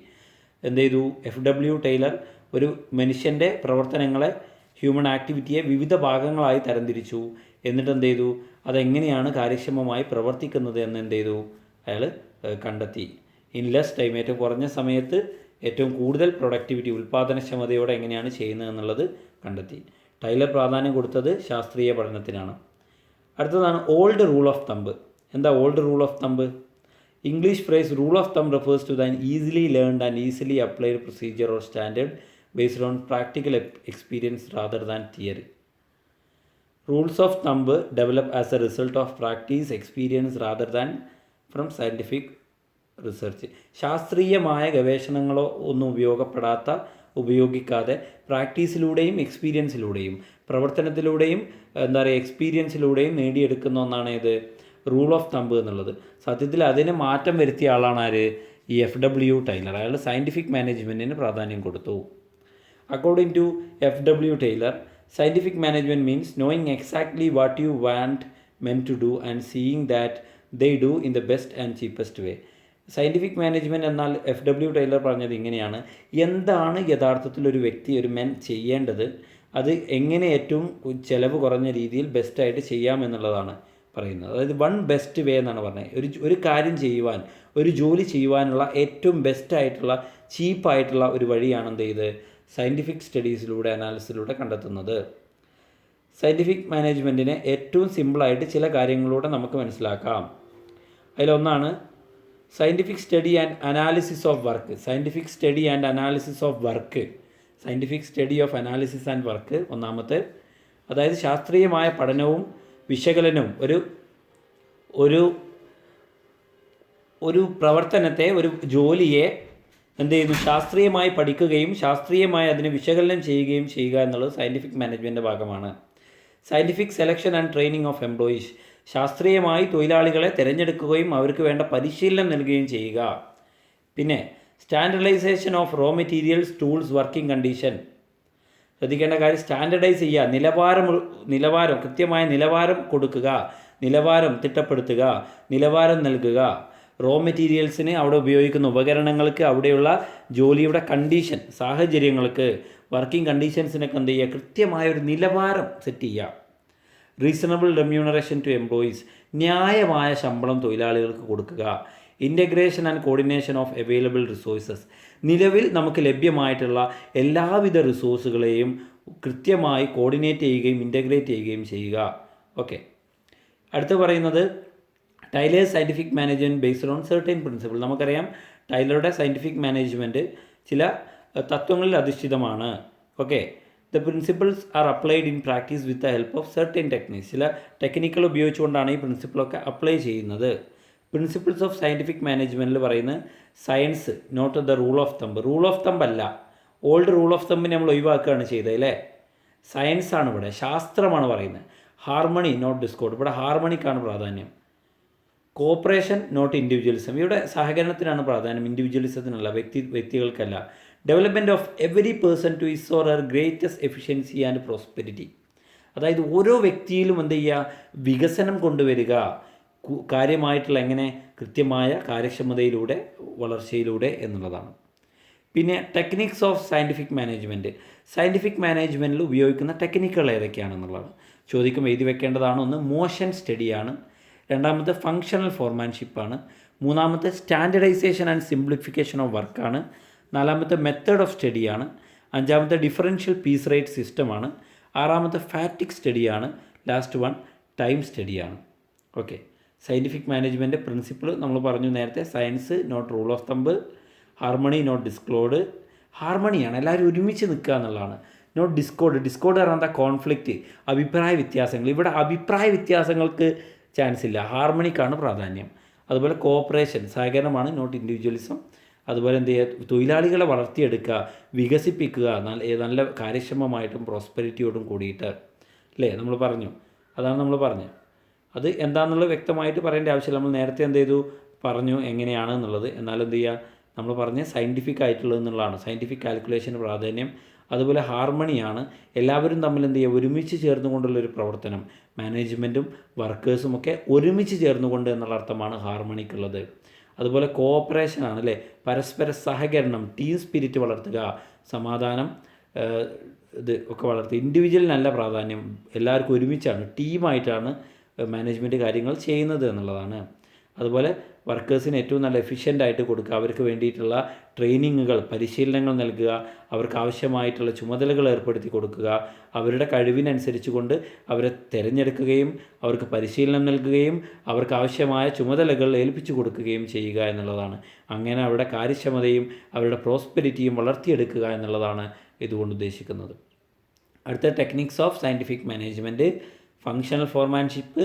FW Taylor ഒരു മനുഷ്യൻ്റെ പ്രവർത്തനങ്ങളെ, ഹ്യൂമൻ ആക്ടിവിറ്റിയെ വിവിധ ഭാഗങ്ങളായി തരംതിരിച്ചു. എന്നിട്ട് അതെങ്ങനെയാണ് കാര്യക്ഷമമായി പ്രവർത്തിക്കുന്നത് എന്ന് അയാൾ കണ്ടെത്തി. ഇൻ ലെസ് ടൈം, ഏറ്റവും കുറഞ്ഞ സമയത്ത് ഏറ്റവും കൂടുതൽ പ്രൊഡക്ടിവിറ്റി, ഉൽപ്പാദനക്ഷമതയോടെ എങ്ങനെയാണ് ചെയ്യുന്നത് എന്നുള്ളത് കണ്ടെത്തി. ടൈലർ പ്രാധാന്യം കൊടുത്തത് ശാസ്ത്രീയ പഠനത്തിനാണ്. അടുത്തതാണ് ഓൾഡ് റൂൾ ഓഫ് തമ്പ്. എന്താ old rule of thumb? English phrase rule of thumb refers to than easily learned and easily applied procedure or standard based on practical experience rather than theory. Rules of thumb develop as a result of practice experience rather than from scientific research. ശാസ്ത്രീയമായ ഗവേഷണങ്ങളോ ഒന്നും ഉപയോഗിക്കാതെ പ്രാക്ടീസിലൂടെയും എക്സ്പീരിയൻസിലൂടെയും പ്രവർത്തനത്തിലൂടെയും എക്സ്പീരിയൻസിലൂടെയും നേടിയെടുക്കുന്ന ഒന്നാണ് റൂൾ ഓഫ് തമ്പ് എന്നുള്ളത്. സത്യത്തിൽ അതിന് മാറ്റം വരുത്തിയ ആളാണ് ആര്? ഈ FW ടൈലർ. അയാൾ സയൻറ്റിഫിക് മാനേജ്മെൻറ്റിന് പ്രാധാന്യം കൊടുത്തു. According to FW Taylor, scientific management means knowing exactly what you want men to do and seeing that they do in the best and cheapest way. Scientific management എന്നാൽ FW ടൈലർ പറഞ്ഞത് ഇങ്ങനെയാണ്: എന്താണ് യഥാർത്ഥത്തിൽ ഒരു മെൻ ചെയ്യേണ്ടത്, അത് എങ്ങനെ ഏറ്റവും ചിലവ് കുറഞ്ഞ രീതിയിൽ ബെസ്റ്റായിട്ട് ചെയ്യാമെന്നുള്ളതാണ് പറയുന്നത്. അതായത് വൺ ബെസ്റ്റ് വേ എന്നാണ് പറഞ്ഞത്. ഒരു കാര്യം ചെയ്യുവാൻ, ഒരു ജോലി ചെയ്യുവാനുള്ള ഏറ്റവും ബെസ്റ്റായിട്ടുള്ള, ചീപ്പായിട്ടുള്ള ഒരു വഴിയാണ് സയൻറ്റിഫിക് സ്റ്റഡീസിലൂടെ, അനാലിസിലൂടെ കണ്ടെത്തുന്നത്. സയൻറ്റിഫിക് മാനേജ്മെൻറ്റിനെ ഏറ്റവും സിമ്പിളായിട്ട് ചില കാര്യങ്ങളിലൂടെ നമുക്ക് മനസ്സിലാക്കാം. അതിലൊന്നാണ് scientific study and analysis of work. Scientific study of analysis and work ഒന്നാമത്തെ. അതായത് ശാസ്ത്രീയമായ പഠനവും വിശകലനവും ഒരു പ്രവർത്തനത്തെ, ഒരു ജോലിയെ ശാസ്ത്രീയമായി പഠിക്കുകയും ശാസ്ത്രീയമായി അതിനെ വിശകലനം ചെയ്യുക എന്നുള്ളത് സയൻറ്റിഫിക് മാനേജ്മെൻറ്റിൻ്റെ ഭാഗമാണ്. Scientific selection and training of employees. ശാസ്ത്രീയമായി തൊഴിലാളികളെ തിരഞ്ഞെടുക്കുകയും അവർക്ക് വേണ്ട പരിശീലനം നൽകുകയും ചെയ്യുക. പിന്നെ standardisation of raw materials, tools, working condition. ശ്രദ്ധിക്കേണ്ട കാര്യം, സ്റ്റാൻഡർഡൈസ് ചെയ്യുക, നിലവാരം കൃത്യമായ നിലവാരം കൊടുക്കുക, നിലവാരം തിട്ടപ്പെടുത്തുക, നിലവാരം നൽകുക. റോ മെറ്റീരിയൽസിന്, അവിടെ ഉപയോഗിക്കുന്ന ഉപകരണങ്ങൾക്ക്, അവിടെയുള്ള ജോലിയുടെ കണ്ടീഷൻ, സാഹചര്യങ്ങൾക്ക്, വർക്കിംഗ് കണ്ടീഷൻസിനൊക്കെ കൃത്യമായൊരു നിലവാരം സെറ്റ് ചെയ്യുക. Reasonable remuneration to employees. ന്യായമായ ശമ്പളം തൊഴിലാളികൾക്ക് കൊടുക്കുക. Integration and coordination of available resources. നിലവിൽ നമുക്ക് ലഭ്യമായിട്ടുള്ള എല്ലാവിധ റിസോഴ്സുകളെയും കൃത്യമായി കോർഡിനേറ്റ് ചെയ്യുകയും ഇൻ്റഗ്രേറ്റ് ചെയ്യുകയും ചെയ്യുക. ഓക്കെ, അടുത്ത് പറയുന്നത് Taylor's scientific management based on certain principle. നമുക്കറിയാം ടൈലറുടെ സയൻറ്റിഫിക് മാനേജ്മെൻറ്റ് ചില തത്വങ്ങളിൽ അധിഷ്ഠിതമാണ്. Okay, the principles are applied in practice with the help of certain techniques. ചില ടെക്നിക്കുകൾ ഉപയോഗിച്ചുകൊണ്ടാണ് ഈ പ്രിൻസിപ്പിളൊക്കെ അപ്ലൈ ചെയ്യുന്നത്. പ്രിൻസിപ്പിൾസ് ഓഫ് സയൻറ്റിഫിക് മാനേജ്മെൻറ്റിൽ പറയുന്നത് science, not the rule of thumb. Rule of thumb അല്ല, ഓൾഡ് റൂൾ ഓഫ് തമ്പിനെ നമ്മൾ ഒഴിവാക്കുകയാണ് ചെയ്തത് അല്ലേ. സയൻസാണ് ഇവിടെ, ശാസ്ത്രമാണ് പറയുന്നത്. ഹാർമണി നോട്ട് ഡിസ്കോർഡ്, ഇവിടെ ഹാർമണിക്കാണ് പ്രാധാന്യം. കോപ്പറേഷൻ നോട്ട് ഇൻഡിവിജ്വലിസം, ഇവിടെ സഹകരണത്തിനാണ് പ്രാധാന്യം, ഇൻഡിവിജ്വലിസത്തിനല്ല, വ്യക്തികൾക്കല്ല. Development of every person to his or her greatest efficiency and prosperity. അതായത് ഓരോ വ്യക്തിയിലും വികസനം കൊണ്ടുവരിക, കാര്യമായിട്ടുള്ള എങ്ങനെ കൃത്യമായ കാര്യക്ഷമതയിലൂടെ, വളർച്ചയിലൂടെ എന്നുള്ളതാണ്. പിന്നെ techniques of scientific management. Scientific മാനേജ്മെൻറ്റിൽ ഉപയോഗിക്കുന്ന ടെക്നിക്കുകൾ ഏതൊക്കെയാണെന്നുള്ളതാണ് ചോദിക്കുമ്പോൾ എഴുതി വെക്കേണ്ടതാണ്. ഒന്ന് മോഷൻ സ്റ്റഡിയാണ്, രണ്ടാമത്തെ ഫങ്ഷണൽ ഫോർമാൻഷിപ്പാണ്, മൂന്നാമത്തെ സ്റ്റാൻഡർഡൈസേഷൻ ആൻഡ് സിംപ്ലിഫിക്കേഷൻ ഓഫ് വർക്കാണ്, നാലാമത്തെ മെത്തേഡ് ഓഫ് സ്റ്റഡിയാണ്, അഞ്ചാമത്തെ ഡിഫറൻഷ്യൽ പീസ് റേറ്റ് സിസ്റ്റമാണ്, ആറാമത്തെ ഫാറ്റിക് സ്റ്റഡിയാണ്, ലാസ്റ്റ് വൺ ടൈം സ്റ്റഡിയാണ്. ഓക്കെ, സയൻറ്റിഫിക് മാനേജ്മെൻറ്റ് പ്രിൻസിപ്പിൾ നമ്മൾ പറഞ്ഞു നേരത്തെ, science not rule of thumb, harmony not discord. ഹാർമണിയാണ് എല്ലാവരും ഒരുമിച്ച് നിൽക്കുക എന്നുള്ളതാണ്. Not Discord. ഡിസ്കോഡ് പറഞ്ഞാൽ എന്താ? കോൺഫ്ലിക്റ്റ്, അഭിപ്രായ വ്യത്യാസങ്ങൾ. ഇവിടെ അഭിപ്രായ വ്യത്യാസങ്ങൾക്ക് ചാൻസ് ഇല്ല, ഹാർമണിക്കാണ് പ്രാധാന്യം. അതുപോലെ കോഓപ്പറേഷൻ, സഹകരണമാണ്, നോട്ട് ഇൻഡിവിജ്വലിസം. അതുപോലെ എന്ത് ചെയ്യുക? തൊഴിലാളികളെ വളർത്തിയെടുക്കുക, വികസിപ്പിക്കുക, നല്ല കാര്യക്ഷമമായിട്ടും പ്രോസ്പെരിറ്റിയോടും കൂടിയിട്ട്, അല്ലേ? നമ്മൾ പറഞ്ഞു, അതാണ് നമ്മൾ പറഞ്ഞത്. അത് എന്താണെന്നുള്ളത് വ്യക്തമായിട്ട് പറയേണ്ട ആവശ്യമില്ല. നമ്മൾ നേരത്തെ എന്ത് ചെയ്തു പറഞ്ഞു എങ്ങനെയാണ് എന്നുള്ളത്. എന്നാലും എന്ത് ചെയ്യുക? നമ്മൾ പറഞ്ഞ സയൻറ്റിഫിക് ആയിട്ടുള്ളത് എന്നുള്ളതാണ്. സയൻറ്റിഫിക് കാൽക്കുലേഷന് പ്രാധാന്യം. അതുപോലെ ഹാർമണിയാണ്, എല്ലാവരും തമ്മിൽ എന്ത് ചെയ്യുക? ഒരുമിച്ച് ചേർന്നുകൊണ്ടുള്ളൊരു പ്രവർത്തനം. മാനേജ്മെൻറ്റും വർക്കേഴ്സും ഒക്കെ ഒരുമിച്ച് ചേർന്നുകൊണ്ട് എന്നുള്ള അർത്ഥമാണ് ഹാർമണിക്കുള്ളത്. അതുപോലെ കോഓപ്പറേഷനാണ്, അല്ലേ? പരസ്പര സഹകരണം, ടീം സ്പിരിറ്റ് വളർത്തുക, സമാധാനം ഇത് ഒക്കെ വളർത്തുക. ഇൻഡിവിജ്വലിനല്ല പ്രാധാന്യം, എല്ലാവർക്കും ഒരുമിച്ചാണ്, ടീമായിട്ടാണ് മാനേജ്മെൻറ്റ് കാര്യങ്ങൾ ചെയ്യുന്നത് എന്നുള്ളതാണ്. അതുപോലെ വർക്കേഴ്സിന് ഏറ്റവും നല്ല എഫിഷ്യൻ്റായിട്ട് കൊടുക്കുക, അവർക്ക് വേണ്ടിയിട്ടുള്ള ട്രെയിനിങ്ങുകൾ, പരിശീലനങ്ങൾ നൽകുക, അവർക്ക് ആവശ്യമായിട്ടുള്ള ചുമതലകൾ ഏർപ്പെടുത്തി കൊടുക്കുക, അവരുടെ കഴിവിനനുസരിച്ച് കൊണ്ട് അവരെ തിരഞ്ഞെടുക്കുകയും അവർക്ക് പരിശീലനം നൽകുകയും അവർക്ക് ആവശ്യമായ ചുമതലകൾ ഏൽപ്പിച്ചു കൊടുക്കുകയും ചെയ്യുക എന്നുള്ളതാണ്. അങ്ങനെ അവരുടെ കാര്യക്ഷമതയും അവരുടെ പ്രോസ്പെരിറ്റിയും വളർത്തിയെടുക്കുക എന്നുള്ളതാണ് ഇതുകൊണ്ട് ഉദ്ദേശിക്കുന്നത്. അടുത്ത techniques of scientific management: functional foremanship,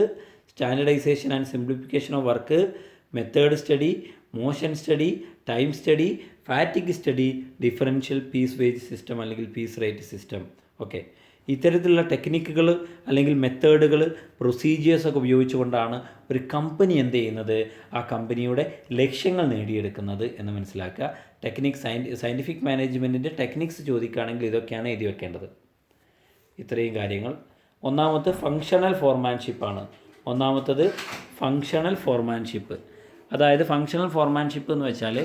standardisation and simplification of work, method study, motion study, time study, fatigue study, differential piece wage system അല്ലെങ്കിൽ പീസ് റേറ്റ് സിസ്റ്റം. ഓക്കെ, ഇത്തരത്തിലുള്ള ടെക്നിക്കുകൾ അല്ലെങ്കിൽ മെത്തേഡുകൾ, പ്രൊസീജിയേഴ്സൊക്കെ ഉപയോഗിച്ചുകൊണ്ടാണ് ഒരു കമ്പനി എന്ത് ചെയ്യുന്നത്? ആ കമ്പനിയുടെ ലക്ഷ്യങ്ങൾ നേടിയെടുക്കുന്നത് എന്ന് മനസ്സിലാക്കുക. സയൻറ്റിഫിക് മാനേജ്മെൻറ്റിൻ്റെ ടെക്നിക്സ് ചോദിക്കുകയാണെങ്കിൽ ഇതൊക്കെയാണ് എഴുതി വെക്കേണ്ടത്. ഇത്രയും കാര്യങ്ങൾ. ഒന്നാമത്തെ ഫങ്ഷണൽ ഫോർമാൻഷിപ്പാണ്. ഒന്നാമത്തത് ഫങ്ഷണൽ ഫോർമാൻഷിപ്പ്. അതായത് ഫങ്ഷണൽ ഫോർമാൻഷിപ്പ് എന്ന് വെച്ചാൽ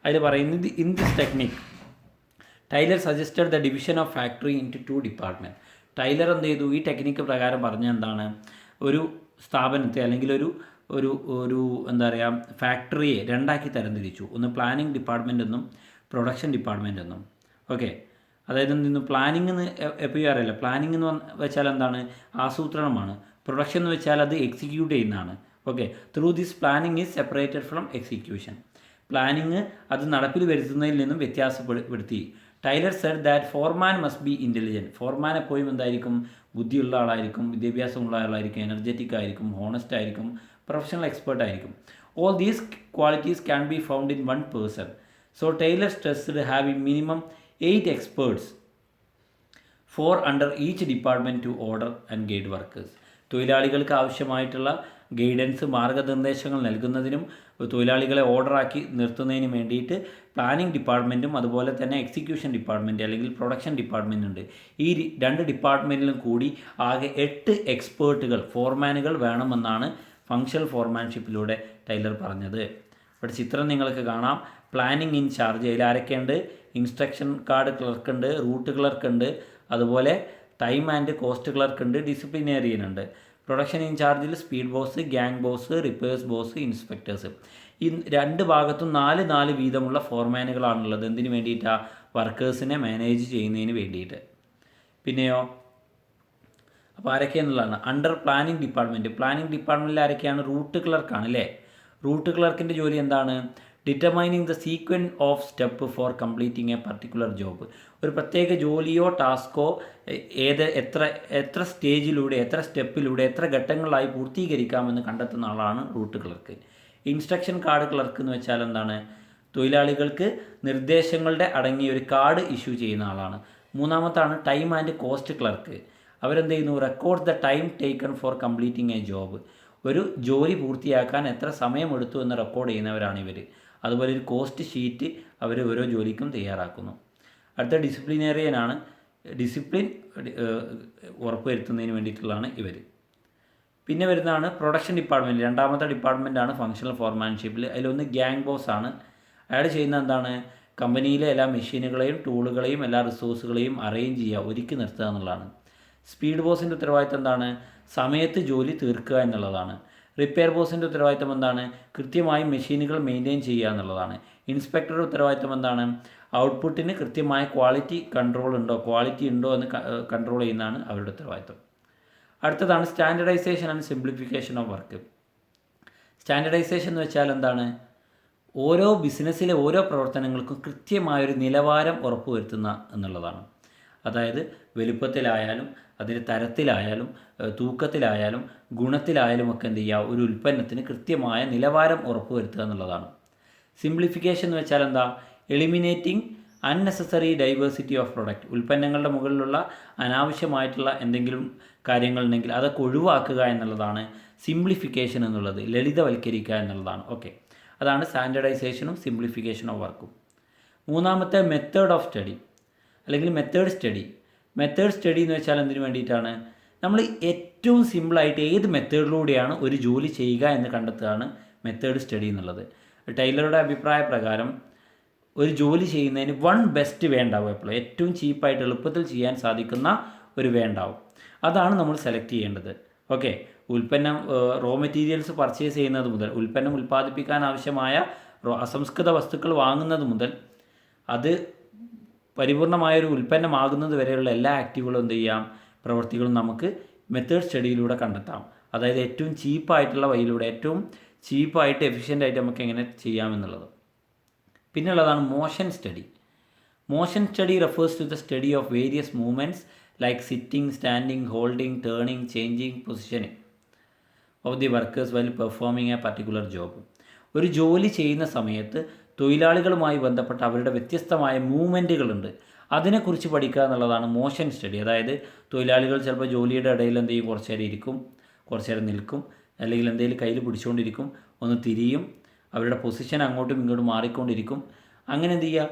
അതിൽ പറയുന്നത്, in this technique Taylor suggested the division of factory into 2 department. Taylor എന്ത് ചെയ്തു? ഈ ടെക്നിക്ക് പ്രകാരം പറഞ്ഞ എന്താണ്? ഒരു സ്ഥാപനത്തെ അല്ലെങ്കിൽ ഒരു എന്താ പറയുക, ഫാക്ടറിയെ രണ്ടാക്കി തരംതിരിച്ചു. ഒന്ന് പ്ലാനിംഗ് ഡിപ്പാർട്ട്മെൻ്റ് എന്നും പ്രൊഡക്ഷൻ ഡിപ്പാർട്ട്മെൻ്റ് എന്നും. ഓക്കെ, അതായത് എന്തെന്ന് പ്ലാനിംഗ് എന്ന് എപ്പോഴും അറിയില്ല. പ്ലാനിംഗ് എന്ന് വെച്ചാൽ എന്താണ്? ആസൂത്രണമാണ്. പ്രൊഡക്ഷൻ എന്ന് വെച്ചാൽ അത് എക്സിക്യൂട്ട് ചെയ്യുന്നതാണ്. Okay, through this planning is separated from execution. Planning അത് നടപ്പിൽ വരുത്തുന്നതിൽ നിന്നും വ്യത്യാസപ്പെടുത്തി. Taylor said that foreman must be intelligent. Foreman എപ്പോഴും എന്തായിരിക്കും? ബുദ്ധിയുള്ള ആളായിരിക്കും, വിദ്യാഭ്യാസമുള്ള ആളായിരിക്കും, എനർജറ്റിക് ആയിരിക്കും, ഹോണസ്റ്റ് ആയിരിക്കും, പ്രൊഫഷണൽ എക്സ്പേർട്ട് ആയിരിക്കും. All these qualities can be found in one person. So Taylor stressed having minimum 8 experts, 4 under each department to order and guide workers. തൊഴിലാളികൾക്ക് ആവശ്യമായിട്ടുള്ള ഗൈഡൻസ്, മാർഗ്ഗനിർദ്ദേശങ്ങൾ നൽകുന്നതിനും തൊഴിലാളികളെ ഓർഡറാക്കി നിർത്തുന്നതിനും വേണ്ടിയിട്ട് പ്ലാനിംഗ് ഡിപ്പാർട്ട്മെൻറ്റും അതുപോലെ തന്നെ എക്സിക്യൂഷൻ ഡിപ്പാർട്ട്മെൻറ്റ് അല്ലെങ്കിൽ പ്രൊഡക്ഷൻ ഡിപ്പാർട്ട്മെൻറ്റ് ഉണ്ട്. ഈ 2 ഡിപ്പാർട്ട്മെൻറ്റിലും കൂടി ആകെ 8 എക്സ്പേർട്ടുകൾ, ഫോർമാനുകൾ വേണമെന്നാണ് ഫങ്ഷണൽ ഫോർമാൻഷിപ്പിലൂടെ ടൈലർ പറഞ്ഞത്. ഇവിടെ ചിത്രം നിങ്ങൾക്ക് കാണാം. പ്ലാനിംഗ് ഇൻ ചാർജ്, അതിൽ ആരൊക്കെയുണ്ട്? ഇൻസ്ട്രക്ഷൻ കാർഡ് ക്ലർക്ക് ഉണ്ട്, റൂട്ട് ക്ലർക്ക് ഉണ്ട്, അതുപോലെ ടൈം ആൻഡ് കോസ്റ്റ് ക്ലർക്ക് ഉണ്ട്, ഡിസിപ്ലിനേറിയൻ ഉണ്ട്. പ്രൊഡക്ഷൻ ഇൻചാർജിൽ speed boss, gang boss, repairs boss, inspectors. ഈ 2 ഭാഗത്തും 4 വീതമുള്ള ഫോർമാനുകളാണുള്ളത്. എന്തിനു വേണ്ടിയിട്ടാണ്? വർക്കേഴ്സിനെ മാനേജ് ചെയ്യുന്നതിന് വേണ്ടിയിട്ട്. പിന്നെയോ അപ്പോൾ ആരൊക്കെയാണെന്നുള്ളതാണ്. Under planning department. പ്ലാനിംഗ് ഡിപ്പാർട്ട്മെൻറ്റിൽ ആരൊക്കെയാണ്? റൂട്ട് ക്ലർക്കാണ്, അല്ലേ? റൂട്ട് ക്ലർക്കിൻ്റെ ജോലി എന്താണ്? Determining the sequence of step for completing a particular job. ഒരു പ്രത്യേക ജോലിയോ ടാസ്കോ എത്ര സ്റ്റേജിലൂടെ, എത്ര സ്റ്റെപ്പിലൂടെ, എത്ര ഘട്ടങ്ങളായി പൂർത്തീകരിക്കാമെന്ന് കണ്ടെത്തുന്ന ആളാണ് route clerk. Instruction card clerk എന്ന് വെച്ചാൽ എന്താണ്? തൊഴിലാളികൾക്ക് നിർദ്ദേശങ്ങളുടെ അടങ്ങിയ ഒരു കാർഡ് ഇഷ്യൂ ചെയ്യുന്ന ആളാണ്. മൂന്നാമത്താണ് ടൈം ആൻഡ് കോസ്റ്റ് ക്ലർക്ക്. അവരെന്ത് ചെയ്യുന്നു? Record the time taken four completing a job. ഒരു ജോലി പൂർത്തിയാക്കാൻ എത്ര സമയമെടുത്തു എന്ന് റെക്കോർഡ് ചെയ്യുന്നവരാണ് ഇവർ. അതുപോലെ ഒരു കോസ്റ്റ് ഷീറ്റ് അവർ ഓരോ ജോലിക്കും തയ്യാറാക്കുന്നു. അടുത്ത ഡിസിപ്ലിനേറിയനാണ്. ഡിസിപ്ലിൻ ഉറപ്പുവരുത്തുന്നതിന് വേണ്ടിയിട്ടുള്ളതാണ് ഇവർ. പിന്നെ വരുന്നതാണ് പ്രൊഡക്ഷൻ ഡിപ്പാർട്ട്മെൻറ്റ്. രണ്ടാമത്തെ ഡിപ്പാർട്ട്മെൻറ്റാണ് ഫങ്ഷണൽ ഫോർമാൻഷിപ്പിൽ. അതിലൊന്ന് ഗ്യാങ് ബോസ് ആണ്. അയാൾ ചെയ്യുന്ന എന്താണ്? കമ്പനിയിലെ എല്ലാ മെഷീനുകളെയും ടൂളുകളെയും എല്ലാ റിസോഴ്സുകളെയും അറേഞ്ച് ചെയ്യുക, ഒരുക്കി നിർത്തുക എന്നുള്ളതാണ്. സ്പീഡ് ബോസിൻ്റെ ഉത്തരവാദിത്തം എന്താണ്? സമയത്ത് ജോലി തീർക്കുക എന്നുള്ളതാണ്. റിപ്പയർ ബോസിൻ്റെ ഉത്തരവാദിത്തം എന്താണ്? കൃത്യമായി മെഷീനുകൾ മെയിൻറ്റെയിൻ ചെയ്യുക എന്നുള്ളതാണ്. ഇൻസ്പെക്ടറുടെ ഉത്തരവാദിത്തം എന്താണ്? ഔട്ട്പുട്ടിന് കൃത്യമായ ക്വാളിറ്റി ഉണ്ടോ എന്ന് കൺട്രോൾ ചെയ്യുന്നതാണ് അവരുടെ ഉത്തരവാദിത്തം. അടുത്തതാണ് standardisation and simplification of work. Standardisation എന്ന് വെച്ചാൽ എന്താണ്? ഓരോ ബിസിനസ്സിലെ ഓരോ പ്രവർത്തനങ്ങൾക്കും കൃത്യമായൊരു നിലവാരം ഉറപ്പുവരുത്തുന്ന എന്നുള്ളതാണ്. അതായത് വലുപ്പത്തിലായാലും അതിൻ്റെ തരത്തിലായാലും തൂക്കത്തിലായാലും ഗുണത്തിലായാലും ഒക്കെ എന്ത് ചെയ്യുക, ഒരു ഉൽപ്പന്നത്തിന് കൃത്യമായ നിലവാരം ഉറപ്പുവരുത്തുക എന്നുള്ളതാണ്. സിംപ്ലിഫിക്കേഷൻ എന്ന് വെച്ചാൽ എന്താ? Eliminating unnecessary diversity of product. ഉൽപ്പന്നങ്ങളുടെ മുകളിലുള്ള അനാവശ്യമായിട്ടുള്ള എന്തെങ്കിലും കാര്യങ്ങളുണ്ടെങ്കിൽ അതൊക്കെ ഒഴിവാക്കുക എന്നുള്ളതാണ് സിംപ്ലിഫിക്കേഷൻ എന്നുള്ളത്. ലളിതവൽക്കരിക്കുക എന്നുള്ളതാണ്. ഓക്കെ, അതാണ് സ്റ്റാൻഡർഡൈസേഷനും സിംപ്ലിഫിക്കേഷൻ ഓഫ് വർക്കും. മൂന്നാമത്തെ മെത്തേഡ് ഓഫ് സ്റ്റഡി അല്ലെങ്കിൽ മെത്തേഡ് സ്റ്റഡി. മെത്തേഡ് സ്റ്റഡി എന്ന് വെച്ചാൽ എന്തിനു വേണ്ടിയിട്ടാണ്? നമ്മൾ ഏറ്റവും സിമ്പിളായിട്ട് ഏത് മെത്തേഡിലൂടെയാണ് ഒരു ജോലി ചെയ്യുക എന്ന് കണ്ടെത്തുകയാണ് മെത്തേഡ് സ്റ്റഡി എന്നുള്ളത്. ടൈലറുടെ അഭിപ്രായ പ്രകാരം ഒരു ജോലി ചെയ്യുന്നതിന് വൺ ബെസ്റ്റ് വേ ഉണ്ടാവും. എപ്പോഴും ഏറ്റവും ചീപ്പായിട്ട് എളുപ്പത്തിൽ ചെയ്യാൻ സാധിക്കുന്ന ഒരു വേ ഉണ്ടാവും. അതാണ് നമ്മൾ സെലക്ട് ചെയ്യേണ്ടത്. ഓക്കെ, ഉൽപ്പന്നം റോ മെറ്റീരിയൽസ് പർച്ചേസ് ചെയ്യുന്നത് മുതൽ ഉൽപ്പന്നം ഉൽപ്പാദിപ്പിക്കാൻ ആവശ്യമായ അസംസ്കൃത വസ്തുക്കൾ വാങ്ങുന്നത് മുതൽ അത് പരിപൂർണമായൊരു ഉൽപ്പന്നമാകുന്നത് വരെയുള്ള എല്ലാ ആക്ടിവികളും എന്ത് ചെയ്യാം, പ്രവൃത്തികളും നമുക്ക് മെത്തേഡ് സ്റ്റഡിയിലൂടെ കണ്ടെത്താം. അതായത് ഏറ്റവും ചീപ്പായിട്ടുള്ള വഴിയിലൂടെ ഏറ്റവും ചീപ്പായിട്ട് എഫിഷ്യൻ്റായിട്ട് നമുക്ക് എങ്ങനെ ചെയ്യാമെന്നുള്ളത്. പിന്നെയുള്ളതാണ് motion study. Motion study refers to the study of various movements like sitting, standing, holding, turning, changing positioning of the workers while performing a particular job. ഒരു ജോലി ചെയ്യുന്ന സമയത്ത് തൊഴിലാളികളുമായി ബന്ധപ്പെട്ട അവരുടെ വ്യത്യസ്തമായ മൂവ്മെൻറ്റുകളുണ്ട്, അതിനെക്കുറിച്ച് പഠിക്കുക എന്നുള്ളതാണ് മോഷൻ സ്റ്റഡി. അതായത് തൊഴിലാളികൾ ചിലപ്പോൾ ജോലിയുടെ ഇടയിൽ എന്ത് ചെയ്യും, കുറച്ച് നേരം ഇരിക്കും, കുറച്ച് നേരം നിൽക്കും, അല്ലെങ്കിൽ എന്തെങ്കിലും കയ്യിൽ പിടിച്ചുകൊണ്ടിരിക്കും, ഒന്ന് തിരിയും, അവരുടെ പൊസിഷൻ അങ്ങോട്ടും ഇങ്ങോട്ടും മാറിക്കൊണ്ടിരിക്കും. അങ്ങനെ എന്ത് ചെയ്യുക,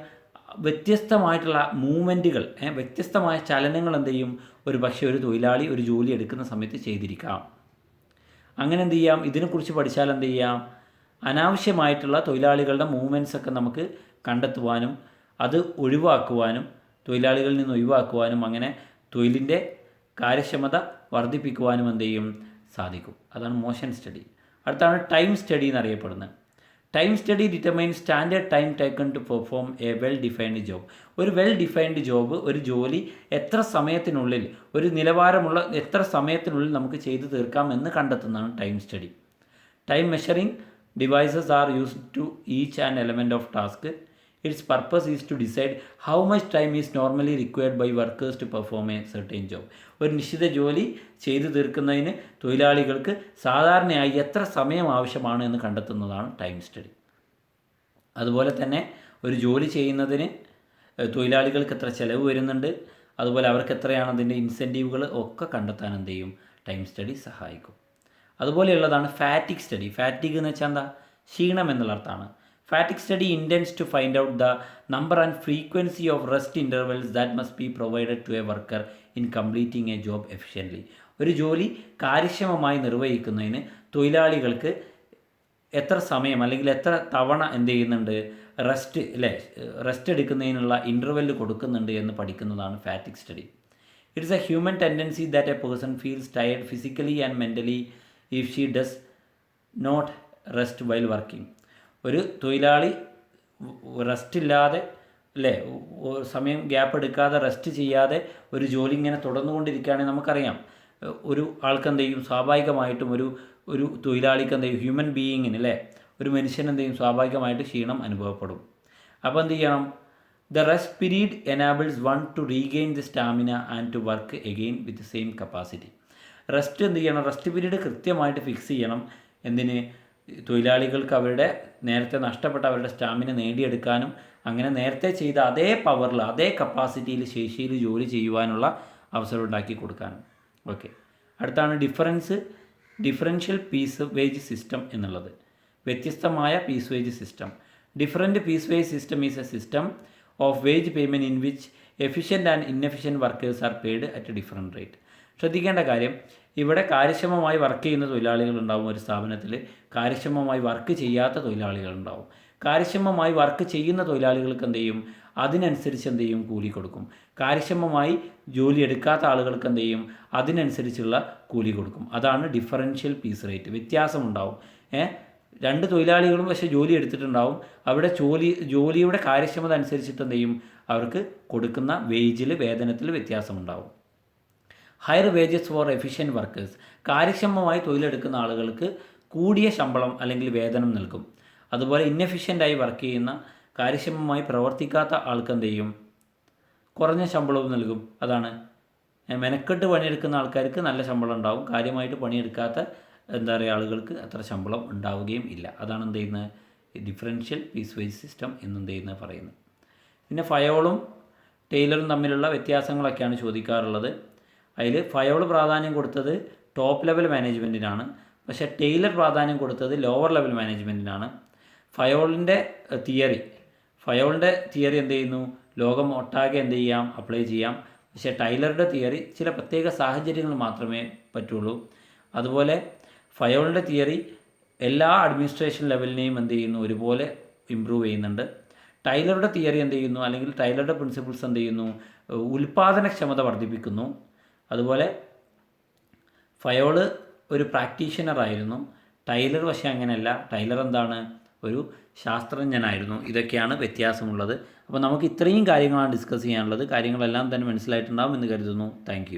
വ്യത്യസ്തമായിട്ടുള്ള മൂവ്മെൻറ്റുകൾ, വ്യത്യസ്തമായ ചലനങ്ങൾ എന്ത് ചെയ്യും, ഒരു പക്ഷേ ഒരു തൊഴിലാളി ഒരു ജോലി എടുക്കുന്ന സമയത്ത് ചെയ്തിരിക്കാം. അങ്ങനെ എന്ത് ചെയ്യാം, ഇതിനെക്കുറിച്ച് പഠിച്ചാൽ എന്ത് ചെയ്യാം, അനാവശ്യമായിട്ടുള്ള തൊഴിലാളികളുടെ മൂവ്മെൻറ്റ്സ് ഒക്കെ നമുക്ക് കണ്ടെത്തുവാനും അത് ഒഴിവാക്കുവാനും തൊഴിലാളികളിൽ നിന്ന് ഒഴിവാക്കുവാനും അങ്ങനെ തൊഴിലിൻ്റെ കാര്യക്ഷമത വർദ്ധിപ്പിക്കുവാനും എന്ത് ചെയ്യും, സാധിക്കും. അതാണ് മോഷൻ സ്റ്റഡി. അടുത്താണ് ടൈം സ്റ്റഡി എന്നറിയപ്പെടുന്നത്. Time study determine standard time taken to perform a well defined job. ഒരു വെൽ ഡിഫൈൻഡ് ജോബ്, ഒരു ജോലി എത്ര സമയത്തിനുള്ളിൽ, ഒരു നിലവാരമുള്ള എത്ര സമയത്തിനുള്ളിൽ നമുക്ക് ചെയ്തു തീർക്കാം എന്ന് കണ്ടെത്തുന്നതാണ് time study. Time measuring devices are used to each an element of task. Its purpose is to decide how much time is normally required by workers to perform a certain job. ഒരു നിശ്ചിത ജോലി ചെയ്തു തീർക്കുന്നതിന് തൊഴിലാളികൾക്ക് സാധാരണയായി എത്ര സമയം ആവശ്യമാണ് എന്ന് കണ്ടെത്തുന്നതാണ് ടൈം സ്റ്റഡി. അതുപോലെ തന്നെ ഒരു ജോലി ചെയ്യുന്നതിന് തൊഴിലാളികൾക്ക് എത്ര ചിലവ് വരുന്നുണ്ട്, അതുപോലെ അവർക്ക് എത്രയാണ് അതിൻ്റെ ഇൻസെൻറ്റീവുകൾ ഒക്കെ കണ്ടെത്താൻ എന്ത് ചെയ്യും, ടൈം സ്റ്റഡി സഹായിക്കും. അതുപോലെയുള്ളതാണ് ഫാറ്റിക് സ്റ്റഡി. ഫാറ്റിക് എന്ന് വെച്ചാൽ എന്താ, ക്ഷീണം എന്നുള്ള അർത്ഥമാണ്. Fatigue study intends to find out the number and frequency of rest intervals that must be provided to a worker in completing a job efficiently. ഒരു ജോലി കാര്യക്ഷമമായി നിർവഹിക്കുന്നതിന് തൊഴിലാളികൾക്ക് എത്ര സമയം അല്ലെങ്കിൽ എത്ര തവണ എന്ത് ചെയ്യുന്നുണ്ട്, റെസ്റ്റ് എടുക്കുന്നതിനുള്ള ഇൻ്റർവെൽ കൊടുക്കുന്നുണ്ട് എന്ന് പഠിക്കുന്നതാണ് fatigue study. It is a human tendency that a person feels tired physically and mentally if she does not rest while working. ഒരു തൊഴിലാളി റെസ്റ്റ് ഇല്ലാതെ സമയം ഗ്യാപ്പ് എടുക്കാതെ റെസ്റ്റ് ചെയ്യാതെ ഒരു ജോലി ഇങ്ങനെ തുടർന്നുകൊണ്ടിരിക്കുകയാണെങ്കിൽ നമുക്കറിയാം ഒരു ആൾക്ക് എന്ത് ചെയ്യും, സ്വാഭാവികമായിട്ടും ഒരു തൊഴിലാളിക്ക് എന്ത് ചെയ്യും, ഹ്യൂമൻ ബീയിങ്ങിന് ഒരു മനുഷ്യൻ എന്ത് ചെയ്യും, സ്വാഭാവികമായിട്ട് ക്ഷീണം അനുഭവപ്പെടും. അപ്പോൾ എന്ത് ചെയ്യണം, the rest period enables one to regain the stamina and to work again with same capacity. Rest എന്ത് ചെയ്യണം, റെസ്റ്റ് പീരീഡ് കൃത്യമായിട്ട് ഫിക്സ് ചെയ്യണം. എന്തിന്, തൊഴിലാളികൾക്ക് അവരുടെ നേരത്തെ നഷ്ടപ്പെട്ട അവരുടെ സ്റ്റാമിന നേടിയെടുക്കാനും അങ്ങനെ നേരത്തെ ചെയ്ത അതേ പവറിൽ അതേ കപ്പാസിറ്റിയിൽ ശേഷിയിൽ ജോലി ചെയ്യുവാനുള്ള അവസരം ഉണ്ടാക്കി കൊടുക്കാനും. ഓക്കെ, അടുത്താണ് ഡിഫറൻഷ്യൽ പീസ് വേജ് സിസ്റ്റം എന്നുള്ളത്. വ്യത്യസ്തമായ piece wage system. Different piece wage system is a system of wage payment in which efficient and inefficient workers are paid at a different rate. ശ്രദ്ധിക്കേണ്ട കാര്യം, ഇവിടെ കാര്യക്ഷമമായി വർക്ക് ചെയ്യുന്ന തൊഴിലാളികളുണ്ടാവും ഒരു സ്ഥാപനത്തിൽ, കാര്യക്ഷമമായി വർക്ക് ചെയ്യാത്ത തൊഴിലാളികളുണ്ടാവും. കാര്യക്ഷമമായി വർക്ക് ചെയ്യുന്ന തൊഴിലാളികൾക്ക് എന്ത് ചെയ്യും, അതിനനുസരിച്ച് എന്ത് ചെയ്യും, കൂലി കൊടുക്കും. കാര്യക്ഷമമായി ജോലി എടുക്കാത്ത ആളുകൾക്ക് എന്ത് ചെയ്യും, അതിനനുസരിച്ചുള്ള കൂലി കൊടുക്കും. അതാണ് ഡിഫറൻഷ്യൽ പീസ് റേറ്റ്. വ്യത്യാസമുണ്ടാവും. രണ്ട് തൊഴിലാളികളും പക്ഷേ ജോലി എടുത്തിട്ടുണ്ടാവും, അവിടെ ജോലിയുടെ കാര്യക്ഷമത അനുസരിച്ചിട്ട് എന്ത് ചെയ്യും, അവർക്ക് കൊടുക്കുന്ന വേതനത്തിൽ വ്യത്യാസമുണ്ടാവും. Higher wages for efficient workers. കാര്യക്ഷമമായി തൊഴിലെടുക്കുന്ന ആളുകൾക്ക് കൂടിയ ശമ്പളം അല്ലെങ്കിൽ വേതനം നൽകും. അതുപോലെ ഇന്നെഫിഷ്യൻ്റായി വർക്ക് ചെയ്യുന്ന, കാര്യക്ഷമമായി പ്രവർത്തിക്കാത്ത ആൾക്ക് എന്ത് ചെയ്യും? കുറഞ്ഞ ശമ്പളവും നൽകും. അതാണ് മെനക്കെട്ട് പണിയെടുക്കുന്ന ആൾക്കാർക്ക് നല്ല ശമ്പളം ഉണ്ടാവും, കാര്യമായിട്ട് പണിയെടുക്കാത്ത ആളുകൾക്ക് അത്ര ശമ്പളം ഉണ്ടാവുകയും ഇല്ല. അതാണ് എന്ത് ചെയ്യുന്നത്? ഡിഫറൻഷ്യൽ പീസ് വൈസ് സിസ്റ്റം എന്നെന്ത് ചെയ്യുന്നത് പറയുന്നത്. പിന്നെ ഫയോളും ടെയ്ലറും തമ്മിലുള്ള വ്യത്യാസങ്ങളൊക്കെയാണ് ചോദിക്കാറുള്ളത്. അതിൽ ഫയോൾ പ്രാധാന്യം കൊടുത്തത് ടോപ്പ് ലെവൽ മാനേജ്മെൻറ്റിനാണ്, പക്ഷേ ടെയ്ലർ പ്രാധാന്യം കൊടുത്തത് ലോവർ ലെവൽ മാനേജ്മെൻറ്റിനാണ്. ഫയോളിൻ്റെ തിയറി എന്ത് ചെയ്യുന്നു? ലോകം ഒട്ടാകെ എന്ത് ചെയ്യാം? അപ്ലൈ ചെയ്യാം. പക്ഷേ ടൈലറുടെ തിയറി ചില പ്രത്യേക സാഹചര്യങ്ങൾ മാത്രമേ പറ്റുള്ളൂ. അതുപോലെ ഫയോളിൻ്റെ തിയറി എല്ലാ അഡ്മിനിസ്ട്രേഷൻ ലെവലിനെയും എന്ത് ചെയ്യുന്നു? ഒരുപോലെ ഇമ്പ്രൂവ് ചെയ്യുന്നുണ്ട്. ടൈലറുടെ തിയറി എന്ത് ചെയ്യുന്നു? അല്ലെങ്കിൽ ടൈലറുടെ പ്രിൻസിപ്പിൾസ് എന്ത് ചെയ്യുന്നു? ഉൽപ്പാദനക്ഷമത വർദ്ധിപ്പിക്കുന്നു. അതുപോലെ ഫയോള് ഒരു പ്രാക്ടീഷണർ ആയിരുന്നു, ടൈലർ പക്ഷേ അങ്ങനെയല്ല. ടൈലർ എന്താണ്? ഒരു ശാസ്ത്രജ്ഞനായിരുന്നു. ഇതൊക്കെയാണ് വ്യത്യാസമുള്ളത്. അപ്പോൾ നമുക്ക് ഇത്രയും കാര്യങ്ങളാണ് ഡിസ്കസ് ചെയ്യാനുള്ളത്. കാര്യങ്ങളെല്ലാം തന്നെ മനസ്സിലായിട്ടുണ്ടാവും എന്ന് കരുതുന്നു. താങ്ക്